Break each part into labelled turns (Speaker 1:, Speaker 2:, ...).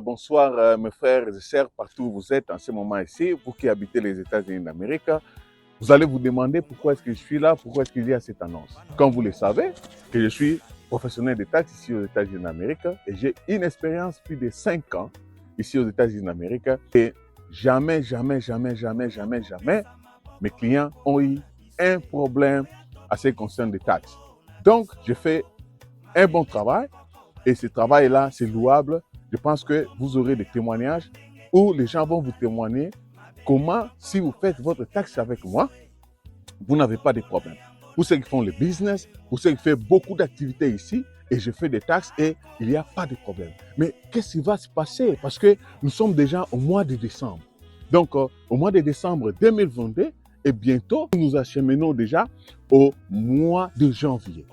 Speaker 1: bonsoir mes frères et sœurs, partout où vous êtes en ce moment ici, vous qui habitez les États-Unis d'Amérique. Vous allez vous demander pourquoi est-ce que je suis là, pourquoi est-ce qu'il y a cette annonce. Comme vous le savez, que je suis professionnel de taxes ici aux États-Unis d'Amérique et j'ai une expérience plus de 5 ans ici aux États-Unis d'Amérique et jamais, mes clients ont eu un problème à ce qui concerne des taxes. Donc, je fais un bon travail et ce travail-là, c'est louable. Je pense que vous aurez des témoignages où les gens vont vous témoigner comment, si vous faites votre taxe avec moi, vous n'avez pas de problème. Pour ceux qui font le business, pour ceux qui font beaucoup d'activités ici, et je fais des taxes et il n'y a pas de problème. Mais qu'est-ce qui va se passer? Parce que nous sommes déjà au mois de décembre. Donc, au mois de décembre 2022, et bientôt, nous nous acheminons déjà au mois de janvier.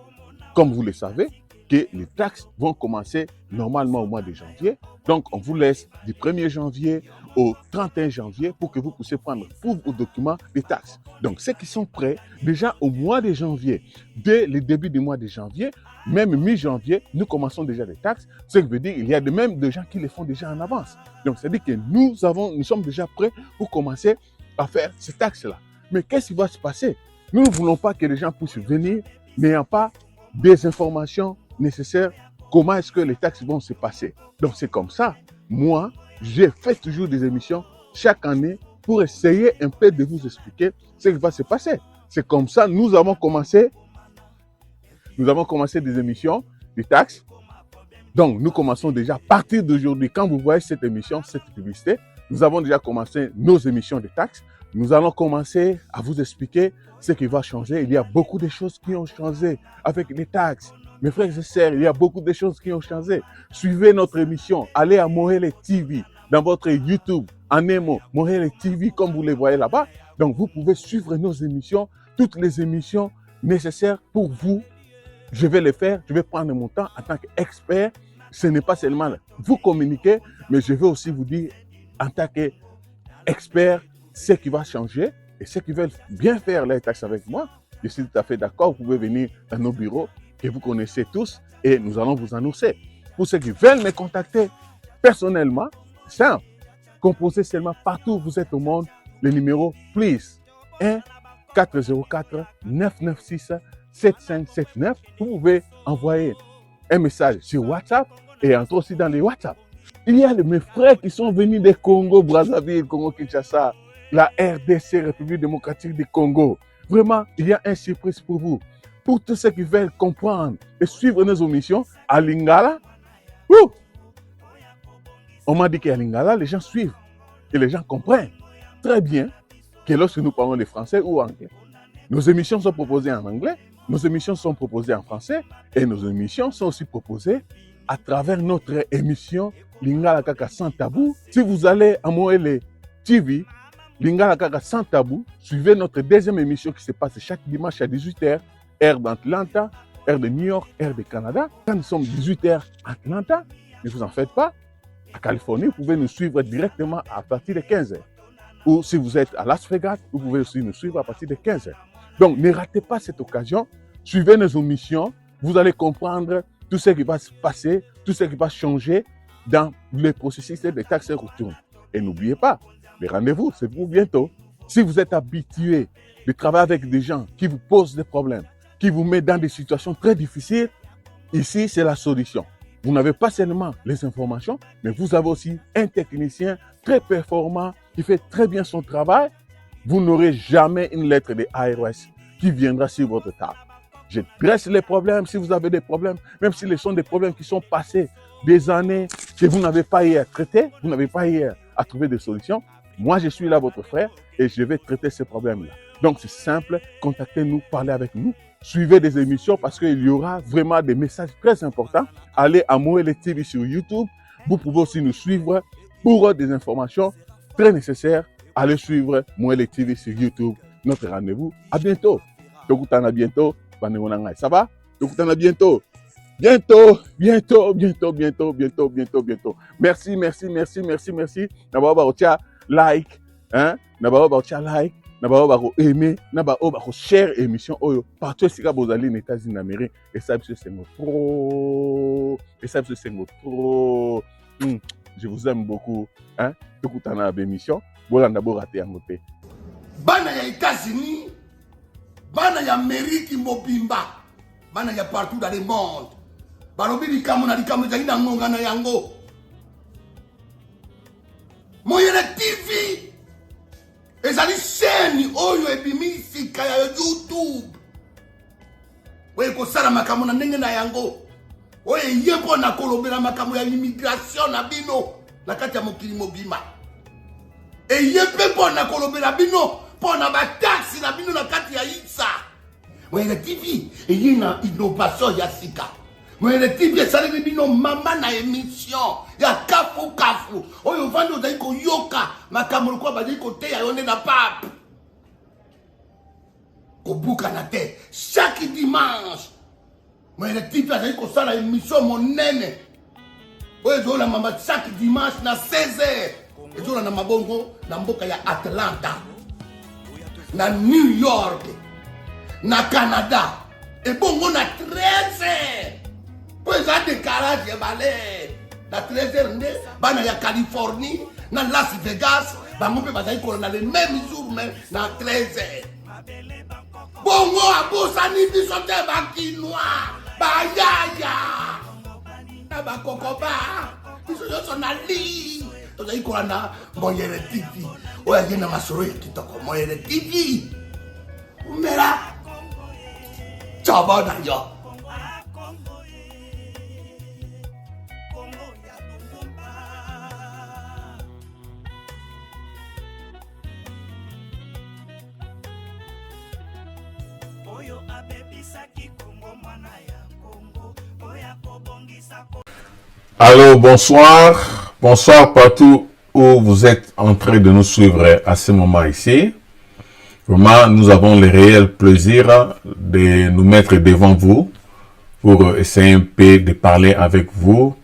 Speaker 1: Comme vous le savez, que les taxes vont commencer normalement au mois de janvier. Donc, on vous laisse du 1er janvier au 31 janvier pour que vous puissiez prendre tous vos documents des taxes. Donc, ceux qui sont prêts, déjà au mois de janvier, dès le début du mois de janvier, même mi-janvier, nous commençons déjà les taxes. Ce qui veut dire qu'il y a même des gens qui les font déjà en avance. Donc, c'est-à-dire que nous sommes déjà prêts pour commencer à faire ces taxes-là. Mais qu'est-ce qui va se passer? Nous ne voulons pas que les gens puissent venir n'ayant pas des informations nécessaires, comment est-ce que les taxes vont se passer. Donc c'est comme ça, moi, j'ai fait toujours des émissions chaque année pour essayer un peu de vous expliquer ce qui va se passer. C'est comme ça, nous avons commencé des émissions des taxes. Donc nous commençons déjà à partir d'aujourd'hui, quand vous voyez cette émission, cette publicité, nous avons déjà commencé nos émissions de taxes. Nous allons commencer à vous expliquer ce qui va changer. Il y a beaucoup de choses qui ont changé avec les taxes. Mes frères et sœurs, il y a beaucoup de choses qui ont changé. Suivez notre émission. Allez à Mohele TV dans votre YouTube, en Nemo, Mohele TV, comme vous les voyez là-bas. Donc, vous pouvez suivre nos émissions, toutes les émissions nécessaires pour vous. Je vais les faire. Je vais prendre mon temps en tant qu'expert. Ce n'est pas seulement vous communiquer, mais je vais aussi vous dire en tant qu'expert ce qui va changer et ceux qui veulent bien faire les taxes avec moi. Je suis tout à fait d'accord. Vous pouvez venir dans nos bureaux que vous connaissez tous et nous allons vous annoncer. Pour ceux qui veulent me contacter personnellement, simple, composez seulement partout où vous êtes au monde le numéro plus 1-404-996-7579. Vous pouvez envoyer un message sur WhatsApp et entrer aussi dans les WhatsApp. Il y a mes frères qui sont venus de Congo, Brazzaville, Congo-Kinshasa, la RDC, République démocratique du Congo. Vraiment, il y a une surprise pour vous. Pour tous ceux qui veulent comprendre et suivre nos émissions, à Lingala, on m'a dit qu'à Lingala, les gens suivent et les gens comprennent très bien que lorsque nous parlons de français ou anglais, nos émissions sont proposées en anglais, nos émissions sont proposées en français et nos émissions sont aussi proposées à travers notre émission Lingala Kaka sans tabou. Si vous allez à Mohele TV, Lingala Kaka sans tabou, suivez notre deuxième émission qui se passe chaque dimanche à 18h, heure d'Atlanta, heure de New York, heure de Canada. Quand nous sommes 18h à Atlanta, ne vous en faites pas. À Californie, vous pouvez nous suivre directement à partir de 15h. Ou si vous êtes à Las Vegas, vous pouvez aussi nous suivre à partir de 15h. Donc, ne ratez pas cette occasion. Suivez nos émissions. Vous allez comprendre tout ce qui va se passer, tout ce qui va changer dans le processus des taxes retournes. Et n'oubliez pas, les rendez-vous, c'est pour bientôt. Si vous êtes habitué de travailler avec des gens qui vous posent des problèmes, qui vous mettent dans des situations très difficiles, ici, c'est la solution. Vous n'avez pas seulement les informations, mais vous avez aussi un technicien très performant qui fait très bien son travail. Vous n'aurez jamais une lettre de IRS qui viendra sur votre table. Je dresse les problèmes si vous avez des problèmes, même si ce sont des problèmes qui sont passés des années que vous n'avez pas eu à traiter, vous n'avez pas eu à trouver des solutions. Moi, je suis là, votre frère, et je vais traiter ces problèmes-là. Donc, c'est simple, contactez-nous, parlez avec nous, suivez des émissions parce qu'il y aura vraiment des messages très importants. Allez à Mohele TV sur YouTube. Vous pouvez aussi nous suivre pour des informations très nécessaires. Allez suivre Mohele TV sur YouTube. Notre rendez-vous. À bientôt. À bientôt. Ça va? À bientôt. Bientôt. Merci. D'abord, like. D'abord, like. na ba bako aimer na ba bako share émission oyo partout esika bozali aux États-Unis d'Amérique et ça c'est trop je vous aime beaucoup hein tokutana na émission bolanda bo rater yango te
Speaker 2: bana ya États-Unis bana ya Amérique mobimba bana ya partout dans le monde balobi likambo na likambo ezali na ngonga na yango Moyele TV ezali chaîne oyo ebimisika ya YouTube oyo kosala makambo na ndenge na yango oyo ye mpona kolobela makambo ya immigration na bino na kati ya mokili mobima eye mpe mpona kolobela bino mpona bataxi na bino na kati ya isa Moyele TV eye na innovation ya sika Moyele TV esaleli bino mama na émission ya kafu kafu oyo vandi ozali koyoka makambo lokola bazali koteya yo nde na pape kobukana te chaque dimanche Moyele TV azali kosala émission monene oyo ezola mama chaque dimanche na 16h ezola na mabongo na mboka ya Atlanta na New York na Canada ebongo na 13h po eza décalage ebale na 13h nde bana ya Californie na Las Vegas bango mpe bazali kolona le même jour mais na 13h bongo abosani biso te bakinois bayaya na bakokoba biso nyonso na li tozali kolanda Moyele TV oyo aye na masolo ya kitoko Moyele TV umela cobo na yo
Speaker 3: Allô, bonsoir. Bonsoir partout où vous êtes en train de nous suivre à ce moment ici. Vraiment, nous avons le réel plaisir de nous mettre devant vous pour essayer un peu de parler avec vous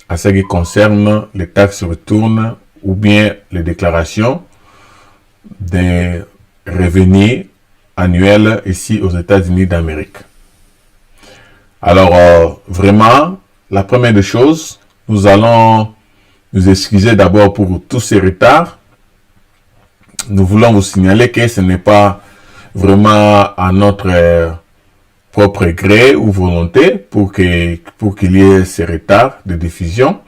Speaker 3: à ce qui concerne les taxes retournes ou bien les déclarations des revenus annuels ici aux États-Unis d'Amérique. Alors, vraiment, la première des choses, nous allons nous excuser d'abord pour tous ces retards. Nous voulons vous signaler que ce n'est pas vraiment à notre propre gré ou volonté pour qu'il y ait ces retards de diffusion.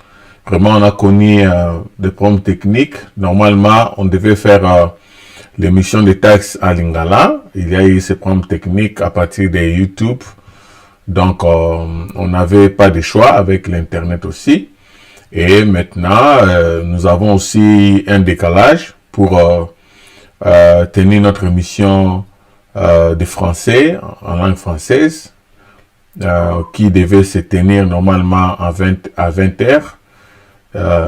Speaker 3: Vraiment, on a connu des problèmes techniques. Normalement, on devait faire l'émission des taxes à Lingala. Il y a eu ces problèmes techniques à partir de YouTube. Donc, on n'avait pas de choix avec l'Internet aussi. Et maintenant, nous avons aussi un décalage pour tenir notre émission de français, en langue française, qui devait se tenir normalement à 20 heures.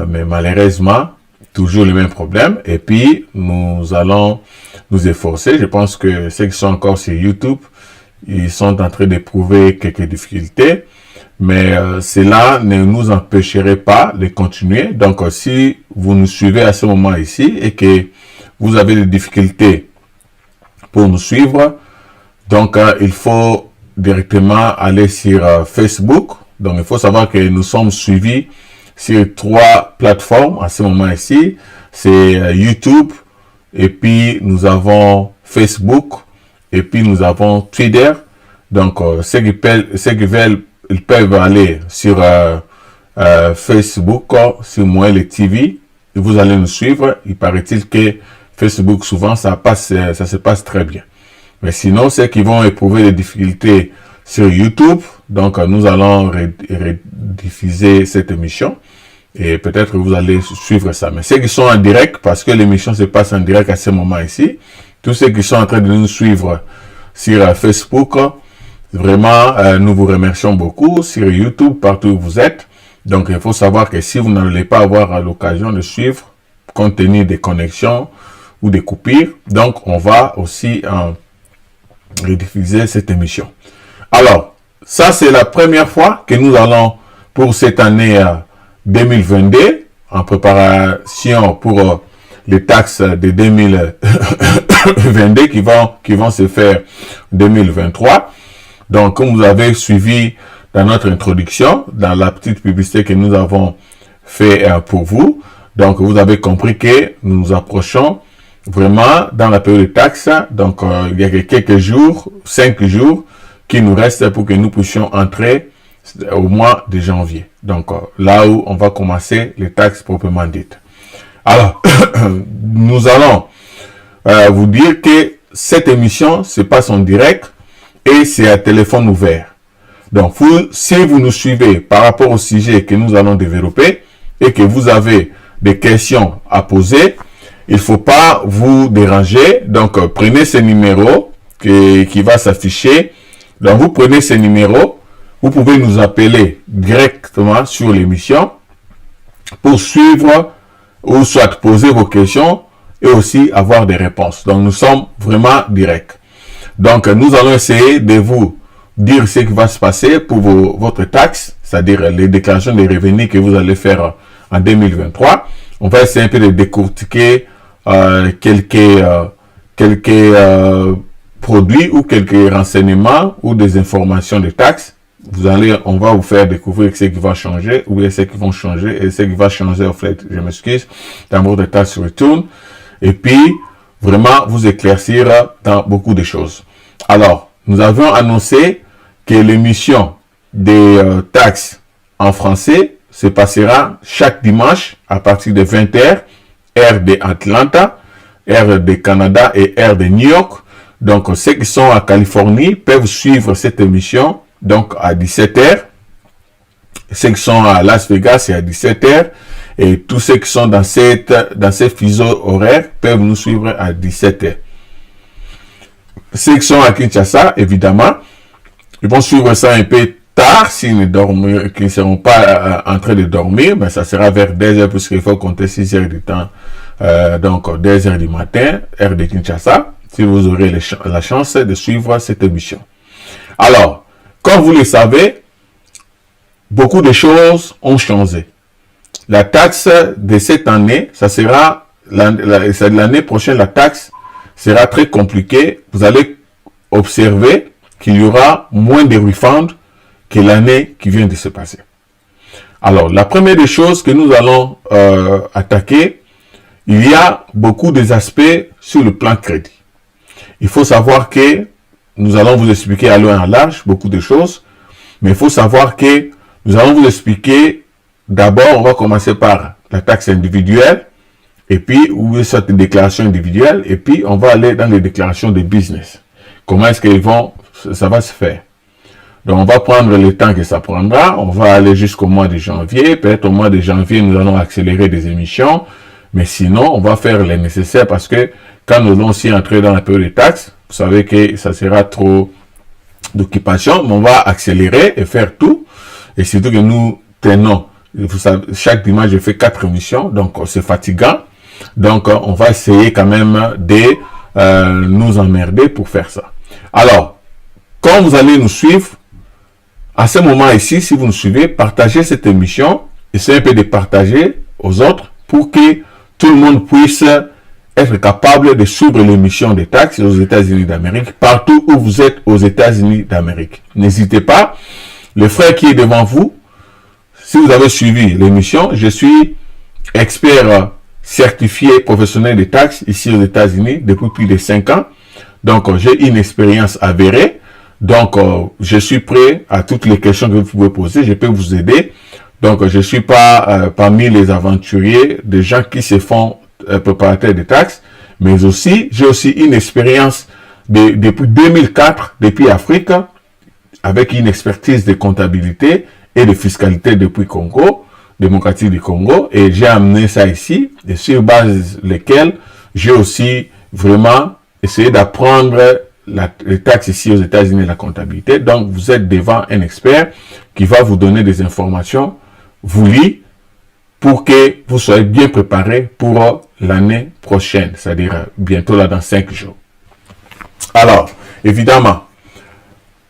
Speaker 3: Mais malheureusement, toujours le même problème. Et puis, nous allons nous efforcer. Je pense que ceux qui sont encore sur YouTube, ils sont en train d'éprouver quelques difficultés, mais cela ne nous empêcherait pas de continuer. Donc, si vous nous suivez à ce moment ici et que vous avez des difficultés pour nous suivre, donc il faut directement aller sur Facebook. Donc, il faut savoir que nous sommes suivis sur 3 plateformes à ce moment ici. C'est YouTube, et puis nous avons Facebook, et puis nous avons Twitter. Donc, ceux qui veulent, ils peuvent aller sur Facebook, sur Moyele TV. Et vous allez nous suivre. Il paraît-il que Facebook, souvent, ça se passe très bien. Mais sinon, ceux qui vont éprouver des difficultés sur YouTube, donc nous allons rediffuser cette émission. Et peut-être que vous allez suivre ça. Mais ceux qui sont en direct, parce que l'émission se passe en direct à ce moment ici, tous ceux qui sont en train de nous suivre sur Facebook, vraiment, nous vous remercions beaucoup. Sur YouTube, partout où vous êtes. Donc, il faut savoir que si vous n'allez pas avoir l'occasion de suivre, compte tenu des connexions ou des coupures, donc on va aussi rediffuser cette émission. Alors, ça c'est la première fois que nous allons, pour cette année 2022, en préparation pour les taxes de 2022 qui vont se faire en 2023. Donc, comme vous avez suivi dans notre introduction, dans la petite publicité que nous avons fait pour vous, donc vous avez compris que nous nous approchons vraiment dans la période de taxes. Donc, il y a quelques jours, 5 jours, qui nous restent pour que nous puissions entrer au mois de janvier. Donc, là où on va commencer les taxes proprement dites. Alors, nous allons vous dire que cette émission se passe en direct et c'est à téléphone ouvert. Donc, si vous nous suivez par rapport au sujet que nous allons développer et que vous avez des questions à poser, il ne faut pas vous déranger. Donc, prenez ce numéro qui va s'afficher. Donc, vous prenez ce numéro. Vous pouvez nous appeler directement sur l'émission pour suivre ou soit poser vos questions et aussi avoir des réponses. Donc, nous sommes vraiment directs. Donc, nous allons essayer de vous dire ce qui va se passer pour votre taxe, c'est-à-dire les déclarations des revenus que vous allez faire en 2023. On va essayer un peu de décortiquer quelques produits ou quelques renseignements ou des informations de taxes. On va vous faire découvrir ce qui va changer ou ce qui vont changer et ce qui va changer, en fait, je m'excuse, dans votre tax return. Et puis, vraiment vous éclaircir dans beaucoup de choses. Alors, nous avons annoncé que l'émission des taxes en français se passera chaque dimanche à partir de 20h, heure de Atlanta, heure de Canada et heure de New York. Donc, ceux qui sont à Californie peuvent suivre cette émission donc à 17h. Ceux qui sont à Las Vegas, c'est à 17h. Et tous ceux qui sont dans ces fuseaux horaires peuvent nous suivre à 17h. Ceux qui sont à Kinshasa, évidemment, ils vont suivre ça un peu tard s'ils ne seront pas en train de dormir. Mais ça sera vers 2h puisqu'il faut compter 6 heures du temps. Donc 2h du matin, heure de Kinshasa, si vous aurez la chance de suivre cette émission. Alors, comme vous le savez, beaucoup de choses ont changé. La taxe de cette année, ça sera l'année prochaine, la taxe sera très compliquée. Vous allez observer qu'il y aura moins de refunds que l'année qui vient de se passer. Alors, la première des choses que nous allons attaquer, il y a beaucoup des aspects sur le plan crédit. Il faut savoir que nous allons vous expliquer à loin et à large beaucoup de choses, mais il faut savoir que nous allons vous expliquer. D'abord, on va commencer par la taxe individuelle, et puis, ou cette déclaration individuelle, et puis on va aller dans les déclarations de business. Comment est-ce ça va se faire? Donc, on va prendre le temps que ça prendra, on va aller jusqu'au mois de janvier, peut-être au mois de janvier, nous allons accélérer des émissions, mais sinon, on va faire le nécessaire parce que quand nous allons aussi entrer dans la période de taxes, vous savez que ça sera trop d'occupation, mais on va accélérer et faire tout, et surtout que nous tenons. Vous savez, chaque dimanche, je fais 4 émissions, donc c'est fatigant. Donc, on va essayer quand même de nous emmerder pour faire ça. Alors, quand vous allez nous suivre, à ce moment ici, si vous nous suivez, partagez cette émission, essayez un peu de partager aux autres pour que tout le monde puisse être capable de suivre l'émission des taxes aux États-Unis d'Amérique, partout où vous êtes aux États-Unis d'Amérique. N'hésitez pas, le frère qui est devant vous, si vous avez suivi l'émission, je suis expert certifié professionnel des taxes ici aux États-Unis depuis plus de 5 ans. Donc, j'ai une expérience avérée. Donc, je suis prêt à toutes les questions que vous pouvez poser. Je peux vous aider. Donc, je ne suis pas parmi les aventuriers, des gens qui se font préparateurs de taxes. Mais aussi, j'ai aussi une expérience depuis 2004, depuis Afrique, avec une expertise de comptabilité et de fiscalité depuis Congo, démocratique du Congo, et j'ai amené ça ici, et sur base lesquelles j'ai aussi vraiment essayé d'apprendre les taxes ici aux États-Unis, la comptabilité. Donc, vous êtes devant un expert qui va vous donner des informations voulues pour que vous soyez bien préparé pour l'année prochaine, c'est-à-dire bientôt là dans 5 jours. Alors, évidemment,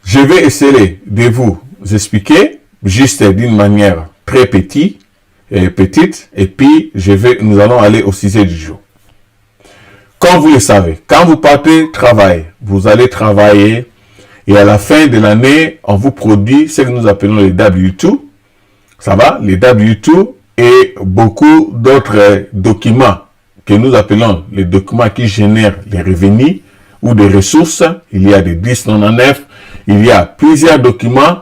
Speaker 3: je vais essayer de vous expliquer juste d'une manière très petite, et puis nous allons aller au sujet du jour. comme vous le savez, quand vous partez travailler, vous allez travailler et à la fin de l'année, on vous produit ce que nous appelons les W2. Ça va? Les W2 et beaucoup d'autres documents que nous appelons les documents qui génèrent les revenus ou des ressources. Il y a des 1099, il y a plusieurs documents.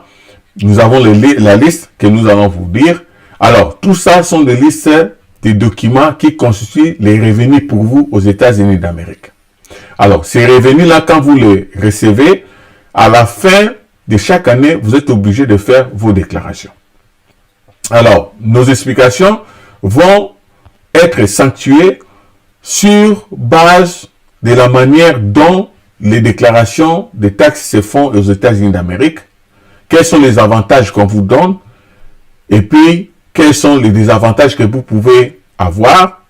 Speaker 3: Nous avons la liste que nous allons vous dire. Alors, tout ça sont des listes des documents qui constituent les revenus pour vous aux États-Unis d'Amérique. Alors, ces revenus-là, quand vous les recevez, à la fin de chaque année, vous êtes obligé de faire vos déclarations. Alors, nos explications vont être sanctuées sur base de la manière dont les déclarations des taxes se font aux États-Unis d'Amérique, quels sont les avantages qu'on vous donne, et puis quels sont les désavantages que vous pouvez avoir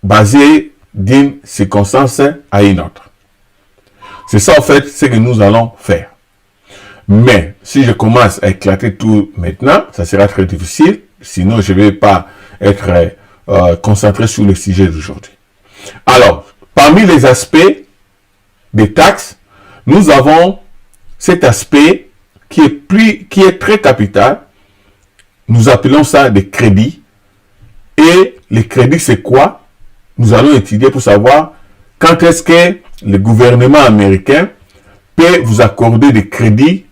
Speaker 3: basés d'une circonstance à une autre. C'est ça en fait ce que nous allons faire. Mais si je commence à éclater tout maintenant, ça sera très difficile, sinon je ne vais pas être concentré sur le sujet d'aujourd'hui. Alors, parmi les aspects des taxes, nous avons cet aspect qui est très capital. Nous appelons ça des crédits. Et les crédits, c'est quoi? Nous allons étudier pour savoir quand est-ce que le gouvernement américain peut vous accorder des crédits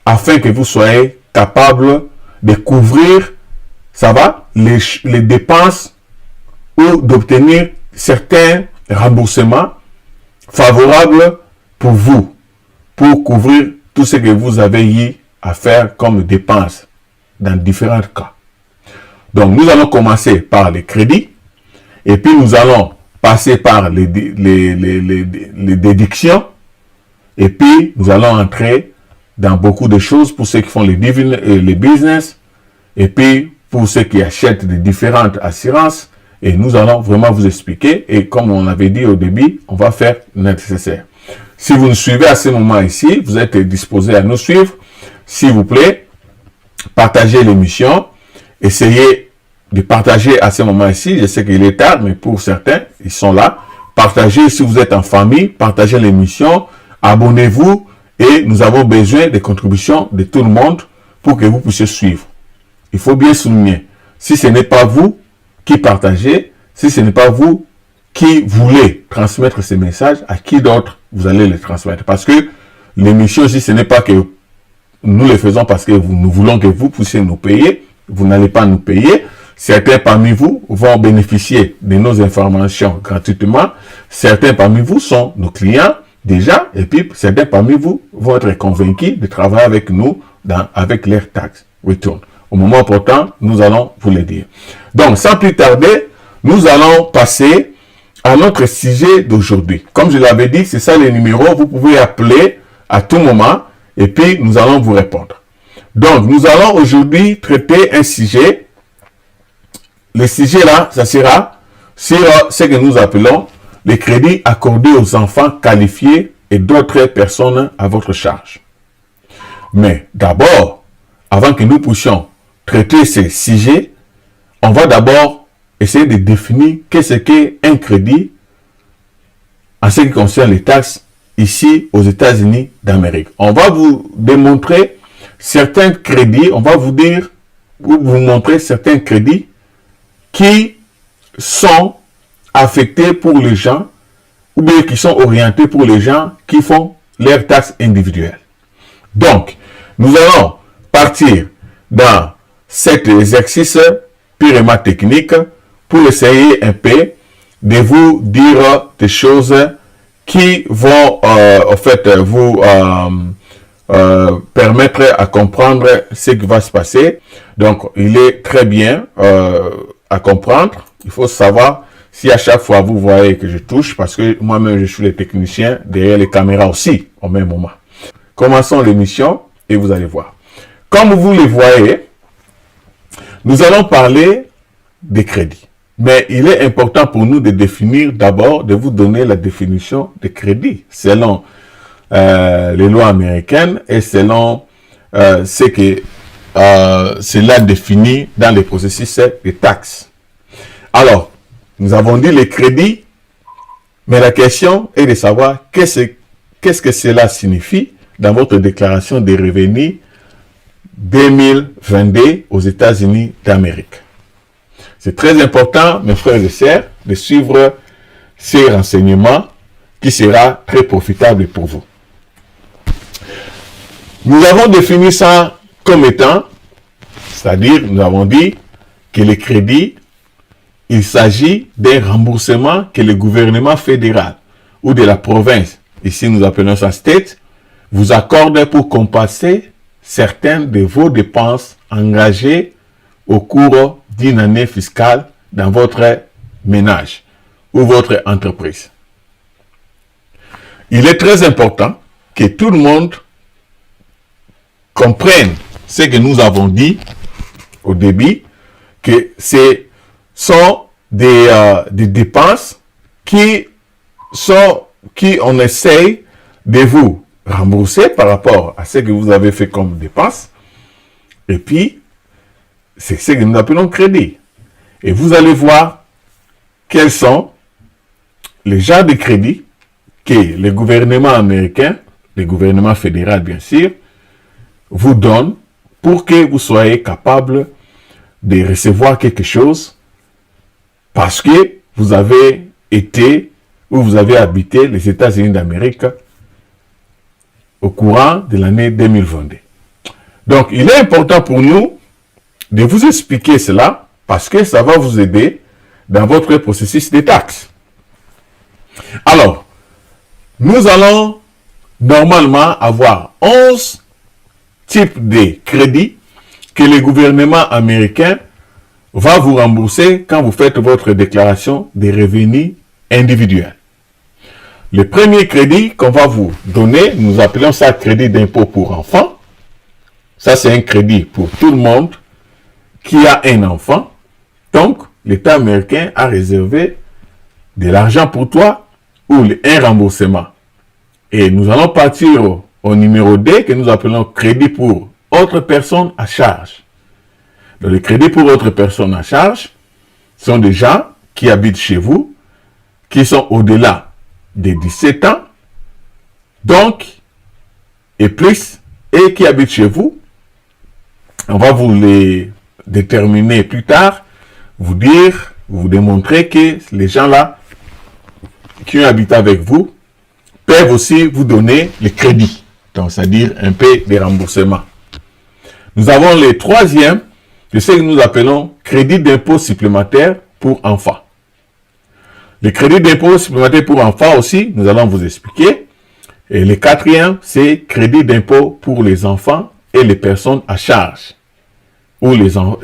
Speaker 3: afin que vous soyez capable de couvrir, ça va, les dépenses ou d'obtenir certains remboursements favorables pour vous, pour couvrir tout ce que vous avez eu à faire comme dépenses dans différents cas. Donc, nous allons commencer par les crédits et puis nous allons passer par les déductions et puis nous allons entrer dans beaucoup de choses pour ceux qui font les business et puis pour ceux qui achètent des différentes assurances. Et nous allons vraiment vous expliquer. Et comme on l'avait dit au début, on va faire le nécessaire. Si vous nous suivez à ce moment ici, vous êtes disposé à nous suivre. S'il vous plaît, partagez l'émission. Essayez de partager à ce moment ici. Je sais qu'il est tard, mais pour certains, ils sont là. Partagez si vous êtes en famille. Partagez l'émission. Abonnez-vous. Et nous avons besoin des contributions de tout le monde pour que vous puissiez suivre. Il faut bien souligner. Si ce n'est pas vous qui partagez, si ce n'est pas vous qui voulez transmettre ces messages, à qui d'autre vous allez les transmettre? Parce que l'émission, si ce n'est pas que nous le faisons parce que nous voulons que vous puissiez nous payer, vous n'allez pas nous payer. Certains parmi vous vont bénéficier de nos informations gratuitement. Certains parmi vous sont nos clients déjà, et puis certains parmi vous vont être convaincus de travailler avec nous avec leur tax return. Au moment opportun, nous allons vous le dire. Donc, sans plus tarder, nous allons passer à notre sujet d'aujourd'hui. Comme je l'avais dit, c'est ça les numéros. Vous pouvez appeler à tout moment et puis nous allons vous répondre. Donc, nous allons aujourd'hui traiter un sujet. Le sujet là, ça sera sur ce que nous appelons les crédits accordés aux enfants qualifiés et d'autres personnes à votre charge. Mais d'abord, avant que nous puissions traiter ces sujets, on va d'abord essayer de définir qu'est-ce qu'est un crédit en ce qui concerne les taxes ici aux États-Unis d'Amérique. On va vous démontrer certains crédits, on va vous montrer certains crédits qui sont affectés pour les gens ou bien qui sont orientés pour les gens qui font leurs taxes individuelles. Donc, nous allons partir dans cet exercice purement technique pour essayer un peu de vous dire des choses qui vont en fait vous permettre à comprendre ce qui va se passer. Donc, il est très bien à comprendre. Il faut savoir si à chaque fois vous voyez que je touche, parce que moi-même je suis le technicien derrière les caméras aussi au même moment. Commençons l'émission et vous allez voir. Comme vous le voyez, nous allons parler des crédits. Mais il est important pour nous de définir d'abord, de vous donner la définition des crédits selon les lois américaines et selon ce que cela définit dans les processus des taxes. Alors, nous avons dit les crédits Mais la question est de savoir qu'est-ce que cela signifie dans votre déclaration des revenus 2022 aux États-Unis d'Amérique. C'est très important, mes frères et sœurs, de suivre ces renseignements qui sera très profitable pour vous. Nous avons défini ça comme étant, c'est-à-dire, nous avons dit que les crédits, il s'agit d'un remboursement que le gouvernement fédéral ou de la province, ici nous appelons ça state, vous accorde pour compenser certaines de vos dépenses engagées au cours d'une année fiscale dans votre ménage ou votre entreprise. Il est très important que tout le monde comprenne ce que nous avons dit au début, que ce sont des dépenses qui on essaye de vous rembourser par rapport à ce que vous avez fait comme dépenses. Et puis, c'est ce que nous appelons crédit. Et vous allez voir quels sont les genres de crédits que le gouvernement américain, le gouvernement fédéral bien sûr, vous donne pour que vous soyez capable de recevoir quelque chose parce que vous avez été ou vous avez habité les États-Unis d'Amérique au courant de l'année 2022. Donc, il est important pour nous de vous expliquer cela parce que ça va vous aider dans votre processus de taxes. Alors, nous allons normalement avoir 11 types de crédits que le gouvernement américain va vous rembourser quand vous faites votre déclaration des revenus individuels. Le premier crédit qu'on va vous donner, nous appelons ça crédit d'impôt pour enfants. Ça, c'est un crédit pour tout le monde qui a un enfant. Donc, l'État américain a réservé de l'argent pour toi ou un remboursement. Et nous allons partir au numéro D que nous appelons crédit pour autres personnes à charge. Donc, les crédits pour autres personnes à charge sont des gens qui habitent chez vous, qui sont au-delà de 17 ans, donc, et plus, et qui habitent chez vous. On va vous les déterminer plus tard, vous dire, vous démontrer que les gens-là qui ont habité avec vous peuvent aussi vous donner les crédits, donc c'est-à-dire un peu de remboursement. Nous avons le troisième, c'est ce que nous appelons crédit d'impôt supplémentaire pour enfants. Le crédit d'impôt supplémentaire pour enfants aussi, nous allons vous expliquer. Et le quatrième, c'est crédit d'impôt pour les enfants et les personnes à charge, ou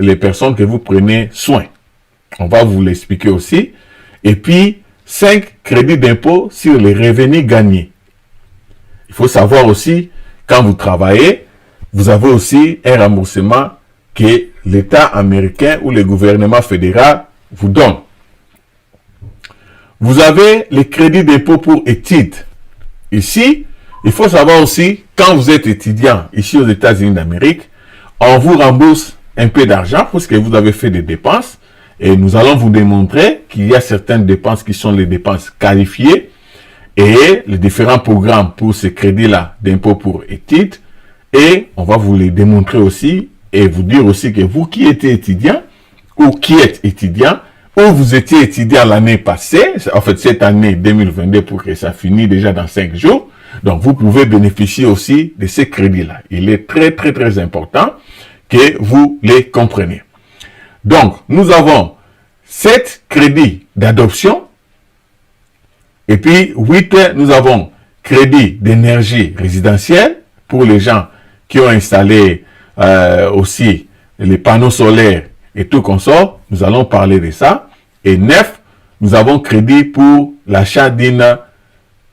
Speaker 3: les personnes que vous prenez soin. On va vous l'expliquer aussi. Et puis, 5 crédits d'impôt sur les revenus gagnés. Il faut savoir aussi, quand vous travaillez, vous avez aussi un remboursement que l'État américain ou le gouvernement fédéral vous donne. Vous avez les crédits d'impôt pour études. Ici, il faut savoir aussi, quand vous êtes étudiant ici aux États-Unis d'Amérique, on vous rembourse un peu d'argent parce que vous avez fait des dépenses. Et nous allons vous démontrer qu'il y a certaines dépenses qui sont les dépenses qualifiées et les différents programmes pour ces crédits-là d'impôt pour études. Et on va vous les démontrer aussi et vous dire aussi que vous qui êtes étudiant ou qui êtes étudiant ou vous étiez étudiant l'année passée, en fait cette année 2022 pour que ça finisse déjà dans 5 jours, donc vous pouvez bénéficier aussi de ces crédits-là. Il est très très très important que vous les compreniez. Donc, nous avons 7 crédits d'adoption. Et puis, 8, nous avons crédit d'énergie résidentielle pour les gens qui ont installé aussi les panneaux solaires et tout consort. Nous allons parler de ça. Et 9, nous avons crédit pour l'achat d'une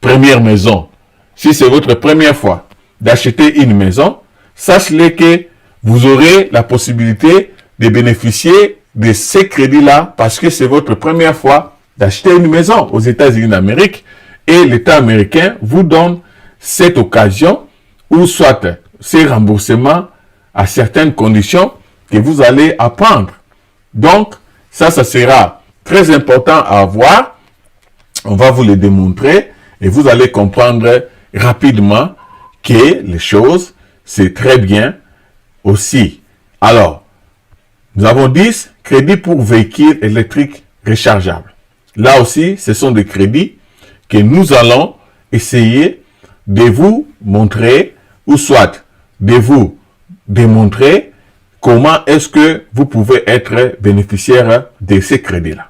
Speaker 3: première maison. Si c'est votre première fois d'acheter une maison, sachez que vous aurez la possibilité de bénéficier de ces crédits-là parce que c'est votre première fois d'acheter une maison aux États-Unis d'Amérique et l'État américain vous donne cette occasion ou soit ces remboursements à certaines conditions que vous allez apprendre. Donc, ça sera très important à avoir On va vous les démontrer et vous allez comprendre rapidement que les choses, c'est très bien aussi. Alors, nous avons 10 crédits pour véhicules électriques rechargeables. Là aussi, ce sont des crédits que nous allons essayer de vous montrer ou soit de vous démontrer comment est-ce que vous pouvez être bénéficiaire de ces crédits-là.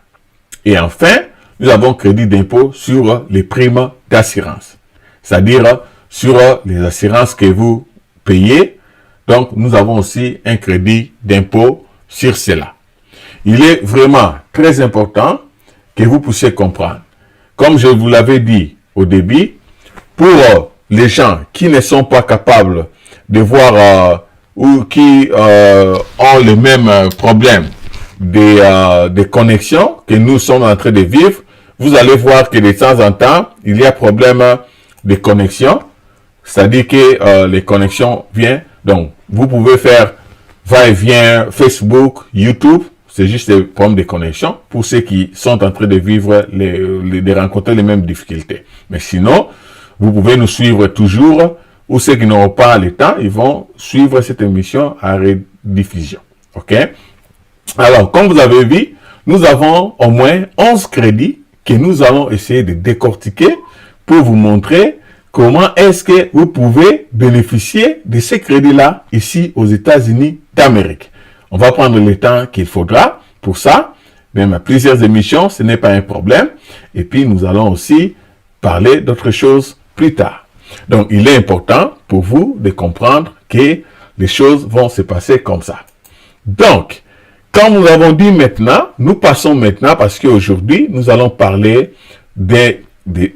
Speaker 3: Et enfin, nous avons crédit d'impôt sur les primes d'assurance, c'est-à-dire sur les assurances que vous payez. Donc, nous avons aussi un crédit d'impôt sur cela. Il est vraiment très important que vous puissiez comprendre. Comme je vous l'avais dit au début, pour les gens qui ne sont pas capables de voir ou qui ont le même problème de connexion que nous sommes en train de vivre, vous allez voir que de temps en temps, il y a problème de connexion, c'est-à-dire que les connexions viennent. Donc, vous pouvez faire va-et-vient Facebook, YouTube, c'est juste des problèmes de connexion pour ceux qui sont en train de vivre, de rencontrer les mêmes difficultés. Mais sinon, vous pouvez nous suivre toujours, ou ceux qui n'auront pas le temps, ils vont suivre cette émission à rediffusion. OK? Alors, comme vous avez vu, nous avons au moins 11 crédits que nous allons essayer de décortiquer pour vous montrer comment est-ce que vous pouvez bénéficier de ces crédits-là ici aux États-Unis d'Amérique. On va prendre le temps qu'il faudra pour ça. Même à plusieurs émissions, ce n'est pas un problème. Et puis, nous allons aussi parler d'autres choses plus tard. Donc, il est important pour vous de comprendre que les choses vont se passer comme ça. Donc, comme nous avons dit maintenant, nous passons maintenant parce qu'aujourd'hui, nous allons parler de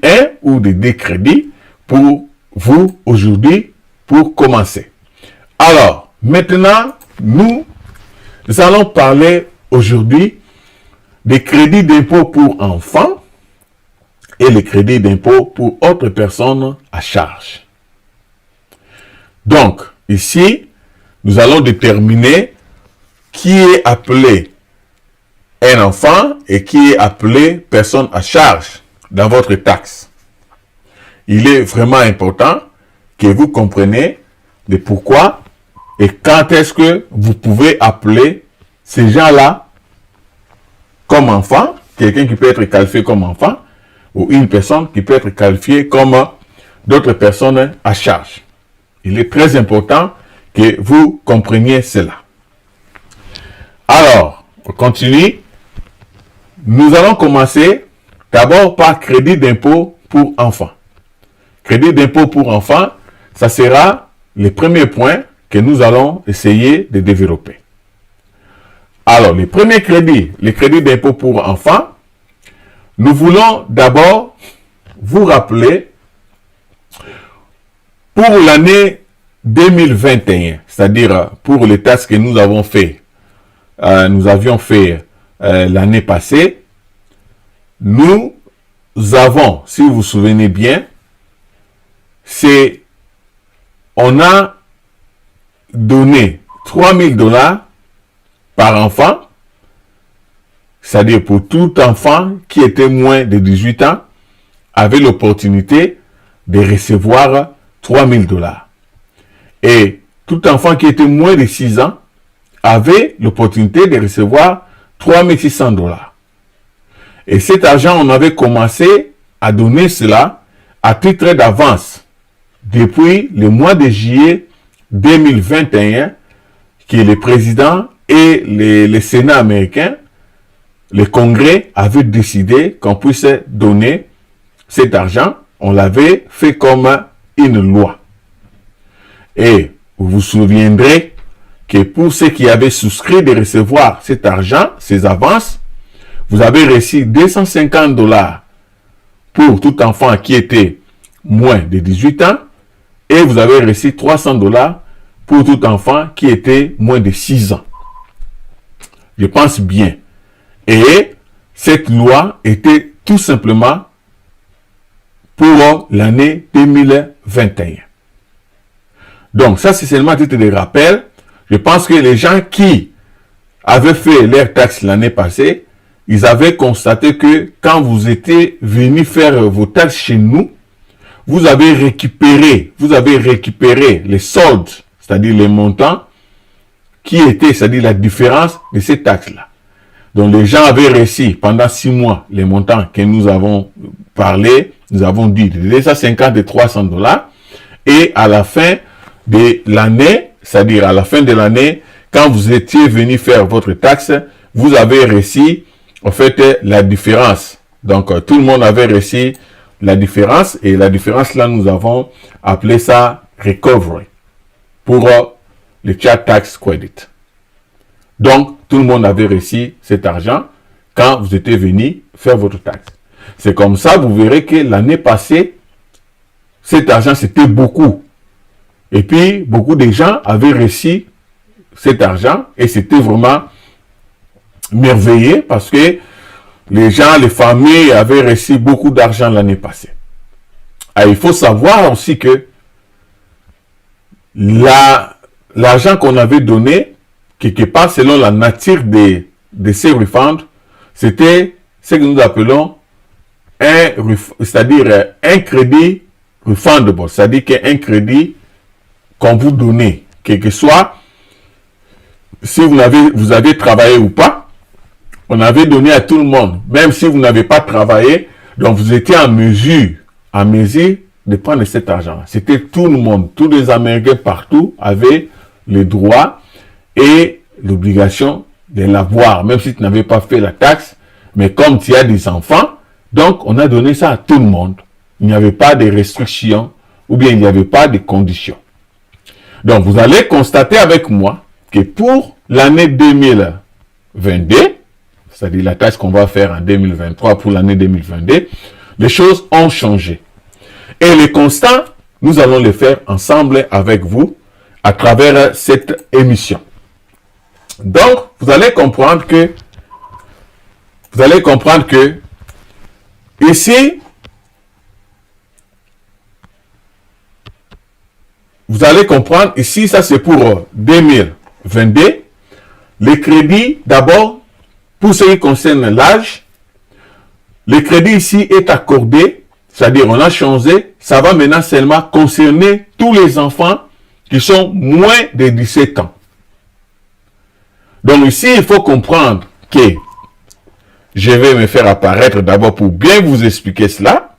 Speaker 3: un ou de deux crédits pour vous aujourd'hui pour commencer. Alors, maintenant, nous allons parler aujourd'hui des crédits d'impôt pour enfants et les crédits d'impôt pour autres personnes à charge. Donc, ici, nous allons déterminer qui est appelé un enfant et qui est appelé personne à charge dans votre taxe. Il est vraiment important que vous compreniez de pourquoi et quand est-ce que vous pouvez appeler ces gens-là comme enfant, quelqu'un qui peut être qualifié comme enfant, ou une personne qui peut être qualifiée comme d'autres personnes à charge. Il est très important que vous compreniez cela. Alors, on continue. Nous allons commencer d'abord par crédit d'impôt pour enfants. Crédit d'impôt pour enfants, ça sera le premier point que nous allons essayer de développer. Alors, le premier crédit, le crédit d'impôt pour enfants, nous voulons d'abord vous rappeler pour l'année 2021, c'est-à-dire pour les taxes que nous avons fait, l'année passée, nous avons, si vous vous souvenez bien, on a donné $3,000 par enfant, c'est-à-dire pour tout enfant qui était moins de 18 ans, avait l'opportunité de recevoir $3,000. Et tout enfant qui était moins de 6 ans avait l'opportunité de recevoir $3,600. Et cet argent, on avait commencé à donner cela à titre d'avance depuis le mois de juillet 2021, que le président et le Sénat américain, le Congrès avait décidé qu'on puisse donner cet argent. On l'avait fait comme une loi. Et vous vous souviendrez que pour ceux qui avaient souscrit de recevoir cet argent, ces avances, vous avez reçu $250 pour tout enfant qui était moins de 18 ans et vous avez reçu $300 pour tout enfant qui était moins de 6 ans. Je pense bien. Et cette loi était tout simplement pour l'année 2021. Donc, ça, c'est seulement à titre de rappel. Je pense que les gens qui avaient fait leur taxe l'année passée, ils avaient constaté que quand vous étiez venu faire vos taxes chez nous, vous avez récupéré les soldes, c'est-à-dire les montants qui étaient, c'est-à-dire la différence de ces taxes-là. Donc les gens avaient reçu pendant 6 mois les montants que nous avons parlé, nous avons dit de 250 et 300 dollars, et à la fin de l'année, c'est-à-dire à la fin de l'année, quand vous étiez venu faire votre taxe, vous avez reçu en fait la différence. Donc tout le monde avait reçu la différence, et la différence là, nous avons appelé ça recovery pour le child tax credit. Donc tout le monde avait reçu cet argent quand vous étiez venu faire votre taxe. C'est comme ça, vous verrez que l'année passée, cet argent c'était beaucoup. Et puis beaucoup de gens avaient reçu cet argent, et c'était vraiment merveilleux parce que les gens, les familles avaient reçu beaucoup d'argent l'année passée. Ah, il faut savoir aussi que l'argent qu'on avait donné, quelque part selon la nature de ces refunds, c'était ce que nous appelons c'est-à-dire un crédit refundable, c'est-à-dire qu'un crédit qu'on vous donnait, quel que soit si vous avez travaillé ou pas, on avait donné à tout le monde, même si vous n'avez pas travaillé, donc vous étiez en mesure de prendre cet argent. C'était tout le monde, tous les Américains partout avaient le droit et l'obligation de l'avoir, même si tu n'avais pas fait la taxe, mais comme tu as des enfants, donc on a donné ça à tout le monde. Il n'y avait pas de restrictions, ou bien il n'y avait pas de conditions. Donc vous allez constater avec moi que pour l'année 2022, c'est-à-dire la taxe qu'on va faire en 2023 pour l'année 2022, les choses ont changé. Et les constats, nous allons les faire ensemble avec vous à travers cette émission. Donc, vous allez comprendre que ici, vous allez comprendre ici, ça c'est pour 2022. Les crédits, d'abord, pour ce qui concerne l'âge, le crédit ici est accordé, c'est-à-dire on a changé, ça va maintenant seulement concerner tous les enfants qui sont moins de 17 ans. Donc ici, il faut comprendre que je vais me faire apparaître d'abord pour bien vous expliquer cela.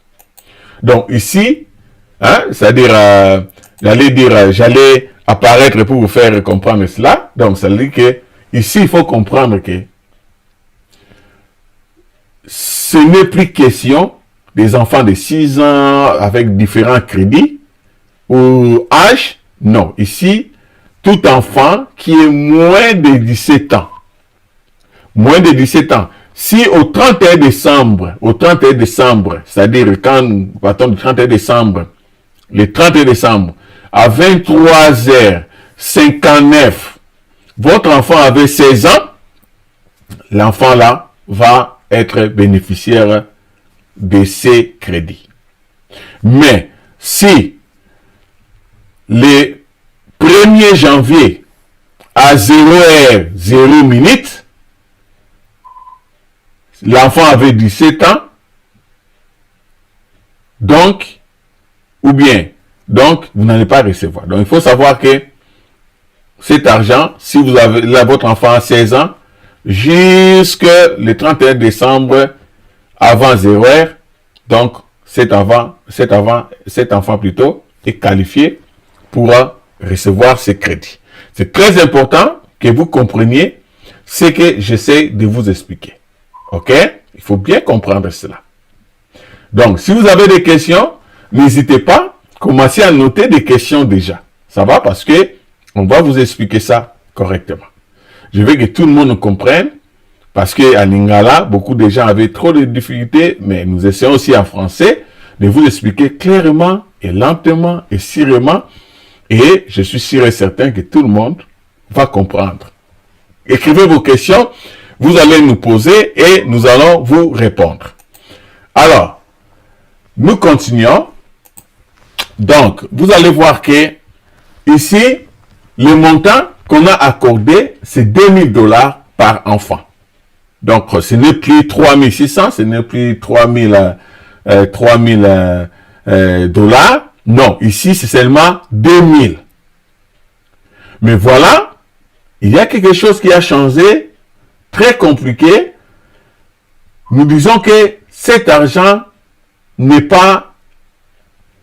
Speaker 3: Donc ici, c'est-à-dire, j'allais apparaître pour vous faire comprendre cela. Donc ça veut dire que ici, il faut comprendre que ce n'est plus question des enfants de 6 ans avec différents crédits ou âge. Non, ici, tout enfant qui est moins de 17 ans. Moins de 17 ans. Si au 31 décembre, c'est-à-dire quand nous partons du 31 décembre, le 31 décembre, à 23h59, votre enfant avait 16 ans, l'enfant là va être bénéficiaire de ces crédits. Mais si le 1er janvier à 0h00, l'enfant avait 17 ans, donc, vous n'allez pas recevoir. Donc, il faut savoir que cet argent, si vous avez là, votre enfant a 16 ans, jusque le 31 décembre, avant 0h, donc, cet enfant plutôt, est qualifié pour recevoir ces crédits. C'est très important que vous compreniez ce que j'essaie de vous expliquer. Ok? Il faut bien comprendre cela. Donc, si vous avez des questions, n'hésitez pas, commencez à noter des questions déjà. Ça va? Parce que on va vous expliquer ça correctement. Je veux que tout le monde comprenne, parce qu'à Lingala, beaucoup de gens avaient trop de difficultés, mais nous essayons aussi en français de vous expliquer clairement et lentement et sûrement. Et je suis sûr et certain que tout le monde va comprendre. Écrivez vos questions, vous allez nous poser et nous allons vous répondre. Alors, nous continuons. Donc, vous allez voir que ici, le montant qu'on a accordé, c'est $2000 par enfant. Donc, ce n'est plus 3600, ce n'est plus 3000 dollars. Non, ici, c'est seulement 2000. Mais voilà, il y a quelque chose qui a changé, très compliqué. Nous disons que cet argent n'est pas